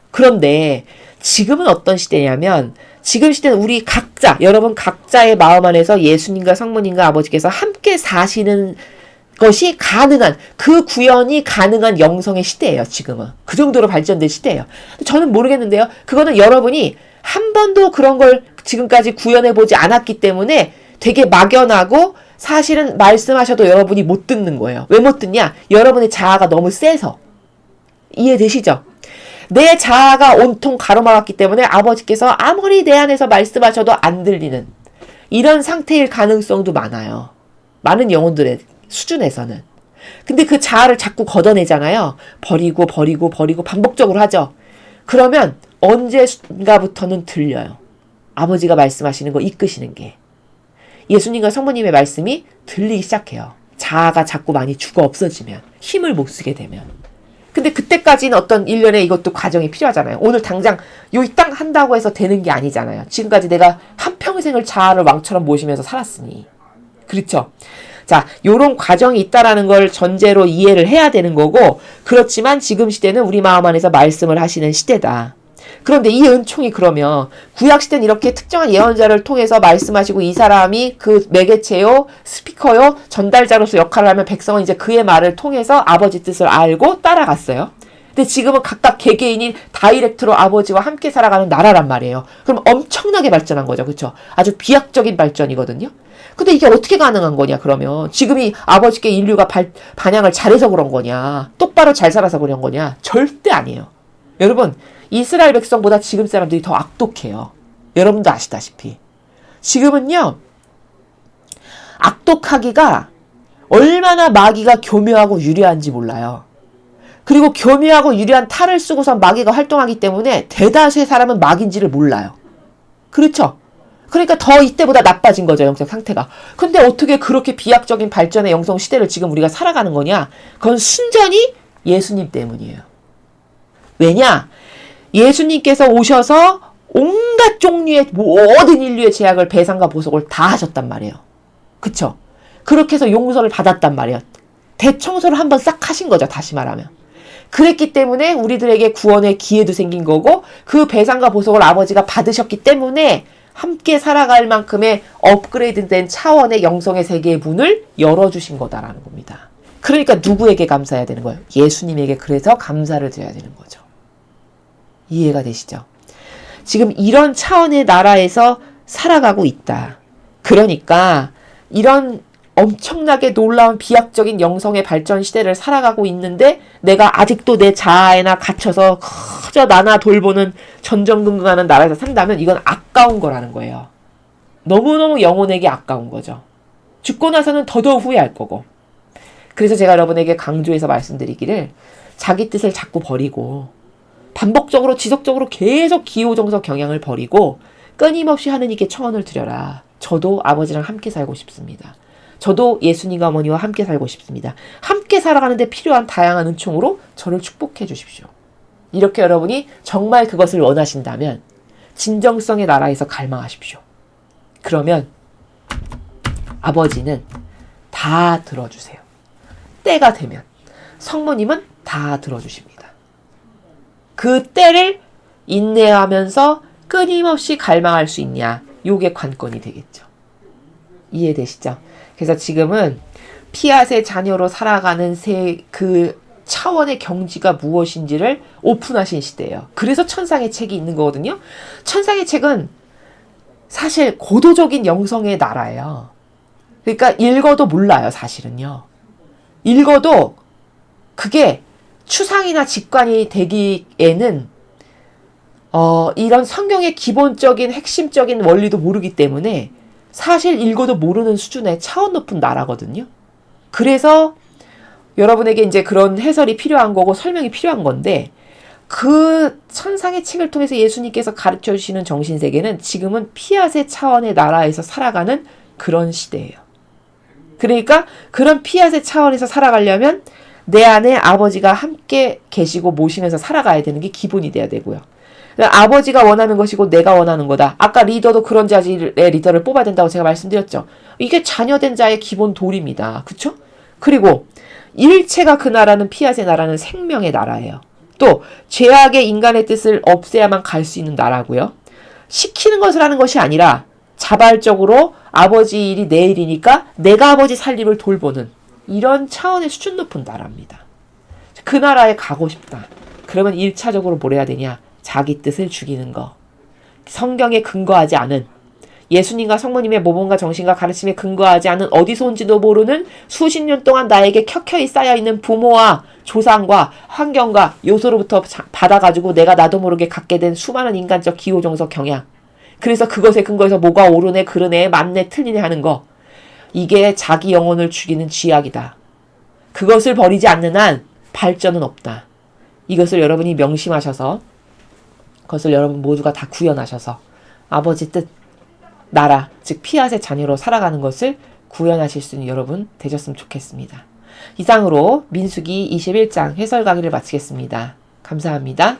그런데 지금은 어떤 시대냐면 지금 시대는 우리 각자, 여러분 각자의 마음 안에서 예수님과 성모님과 아버지께서 함께 사시는 것이 가능한, 그 구현이 가능한 영성의 시대예요, 지금은. 그 정도로 발전된 시대예요. 저는 모르겠는데요. 그거는 여러분이 한 번도 그런 걸 지금까지 구현해보지 않았기 때문에 되게 막연하고 사실은 말씀하셔도 여러분이 못 듣는 거예요. 왜 못 듣냐? 여러분의 자아가 너무 세서. 이해되시죠? 내 자아가 온통 가로막았기 때문에 아버지께서 아무리 내 안에서 말씀하셔도 안 들리는 이런 상태일 가능성도 많아요. 많은 영혼들의 수준에서는. 근데 그 자아를 자꾸 걷어내잖아요. 버리고 반복적으로 하죠. 그러면 언젠가부터는 들려요. 아버지가 말씀하시는 거 이끄시는 게. 예수님과 성모님의 말씀이 들리기 시작해요. 자아가 자꾸 많이 죽어 없어지면. 힘을 못 쓰게 되면. 근데 그때까지는 어떤 일련의 이것도 과정이 필요하잖아요. 오늘 당장 여기 딱 한다고 해서 되는 게 아니잖아요. 지금까지 내가 한평생을 자아를 왕처럼 모시면서 살았으니. 그렇죠? 자, 요런 과정이 있다라는 걸 전제로 이해를 해야 되는 거고, 그렇지만 지금 시대는 우리 마음 안에서 말씀을 하시는 시대다. 그런데 이 은총이 그러면 구약시대는 이렇게 특정한 예언자를 통해서 말씀하시고 이 사람이 그 매개체요, 스피커요, 전달자로서 역할을 하면 백성은 이제 그의 말을 통해서 아버지 뜻을 알고 따라갔어요. 근데 지금은 각각 개개인이 다이렉트로 아버지와 함께 살아가는 나라란 말이에요. 그럼 엄청나게 발전한 거죠. 그렇죠? 아주 비약적인 발전이거든요. 근데 이게 어떻게 가능한 거냐 그러면 지금이 아버지께 인류가 반향을 잘해서 그런 거냐 똑바로 잘 살아서 그런 거냐 절대 아니에요. 여러분 이스라엘 백성보다 지금 사람들이 더 악독해요. 여러분도 아시다시피 지금은요 악독하기가 얼마나 마귀가 교묘하고 유리한지 몰라요. 그리고 교묘하고 유리한 탈을 쓰고선 마귀가 활동하기 때문에 대다수의 사람은 마귀인지를 몰라요. 그렇죠? 그러니까 더 이때보다 나빠진 거죠, 영적 상태가. 근데 어떻게 그렇게 비약적인 발전의 영성 시대를 지금 우리가 살아가는 거냐? 그건 순전히 예수님 때문이에요. 왜냐? 예수님께서 오셔서 온갖 종류의 모든 인류의 죄악을 배상과 보속을 다 하셨단 말이에요. 그쵸? 그렇게 해서 용서를 받았단 말이에요. 대청소를 한번 싹 하신 거죠, 다시 말하면. 그랬기 때문에 우리들에게 구원의 기회도 생긴 거고 그 배상과 보속을 아버지가 받으셨기 때문에 함께 살아갈 만큼의 업그레이드된 차원의 영성의 세계의 문을 열어주신 거다라는 겁니다. 그러니까 누구에게 감사해야 되는 거예요? 예수님에게 그래서 감사를 드려야 되는 거죠. 이해가 되시죠? 지금 이런 차원의 나라에서 살아가고 있다. 그러니까 이런 엄청나게 놀라운 비약적인 영성의 발전 시대를 살아가고 있는데 내가 아직도 내 자아에나 갇혀서 그저 나나 돌보는 전전긍긍하는 나라에서 산다면 이건 아까운 거라는 거예요. 너무너무 영혼에게 아까운 거죠. 죽고 나서는 더더욱 후회할 거고. 그래서 제가 여러분에게 강조해서 말씀드리기를 자기 뜻을 자꾸 버리고 반복적으로 지속적으로 계속 기호정서 경향을 버리고 끊임없이 하느님께 청원을 드려라. 저도 아버지랑 함께 살고 싶습니다. 저도 예수님과 어머니와 함께 살고 싶습니다. 함께 살아가는데 필요한 다양한 은총으로 저를 축복해 주십시오. 이렇게 여러분이 정말 그것을 원하신다면 진정성의 나라에서 갈망하십시오. 그러면 아버지는 다 들어주세요. 때가 되면 성모님은 다 들어주십니다. 그 때를 인내하면서 끊임없이 갈망할 수 있냐? 요게 관건이 되겠죠. 이해되시죠? 그래서 지금은 피앗의 자녀로 살아가는 그 차원의 경지가 무엇인지를 오픈하신 시대예요. 그래서 천상의 책이 있는 거거든요. 천상의 책은 사실 고도적인 영성의 나라예요. 그러니까 읽어도 몰라요, 사실은요. 읽어도 그게 추상이나 직관이 되기에는 이런 성경의 기본적인 핵심적인 원리도 모르기 때문에 사실 읽어도 모르는 수준의 차원 높은 나라거든요. 그래서 여러분에게 이제 그런 해설이 필요한 거고 설명이 필요한 건데 그 천상의 책을 통해서 예수님께서 가르쳐 주시는 정신세계는 지금은 피앗의 차원의 나라에서 살아가는 그런 시대예요. 그러니까 그런 피앗의 차원에서 살아가려면 내 안에 아버지가 함께 계시고 모시면서 살아가야 되는 게 기본이 돼야 되고요. 아버지가 원하는 것이고 내가 원하는 거다. 아까 리더도 그런 자질의 리더를 뽑아야 된다고 제가 말씀드렸죠. 이게 자녀된 자의 기본 도리입니다. 그쵸? 그리고 일체가 그 나라는 피앗의 나라는 생명의 나라예요. 또 죄악의 인간의 뜻을 없애야만 갈 수 있는 나라고요. 시키는 것을 하는 것이 아니라 자발적으로 아버지 일이 내 일이니까 내가 아버지 살림을 돌보는 이런 차원의 수준 높은 나라입니다. 그 나라에 가고 싶다. 그러면 1차적으로 뭘 해야 되냐? 자기 뜻을 죽이는 거. 성경에 근거하지 않은 예수님과 성모님의 모범과 정신과 가르침에 근거하지 않은 어디서 온지도 모르는 수십 년 동안 나에게 켜켜이 쌓여있는 부모와 조상과 환경과 요소로부터 받아가지고 내가 나도 모르게 갖게 된 수많은 인간적 기호정서 경향. 그래서 그것에 근거해서 뭐가 옳으네 그르네 맞네 틀리네 하는 거. 이게 자기 영혼을 죽이는 쥐약이다. 그것을 버리지 않는 한 발전은 없다. 이것을 여러분이 명심하셔서 그것을 여러분 모두가 다 구현하셔서 아버지 뜻, 나라, 즉 피앗의 자녀로 살아가는 것을 구현하실 수 있는 여러분 되셨으면 좋겠습니다. 이상으로 민수기 21장 해설 강의를 마치겠습니다. 감사합니다.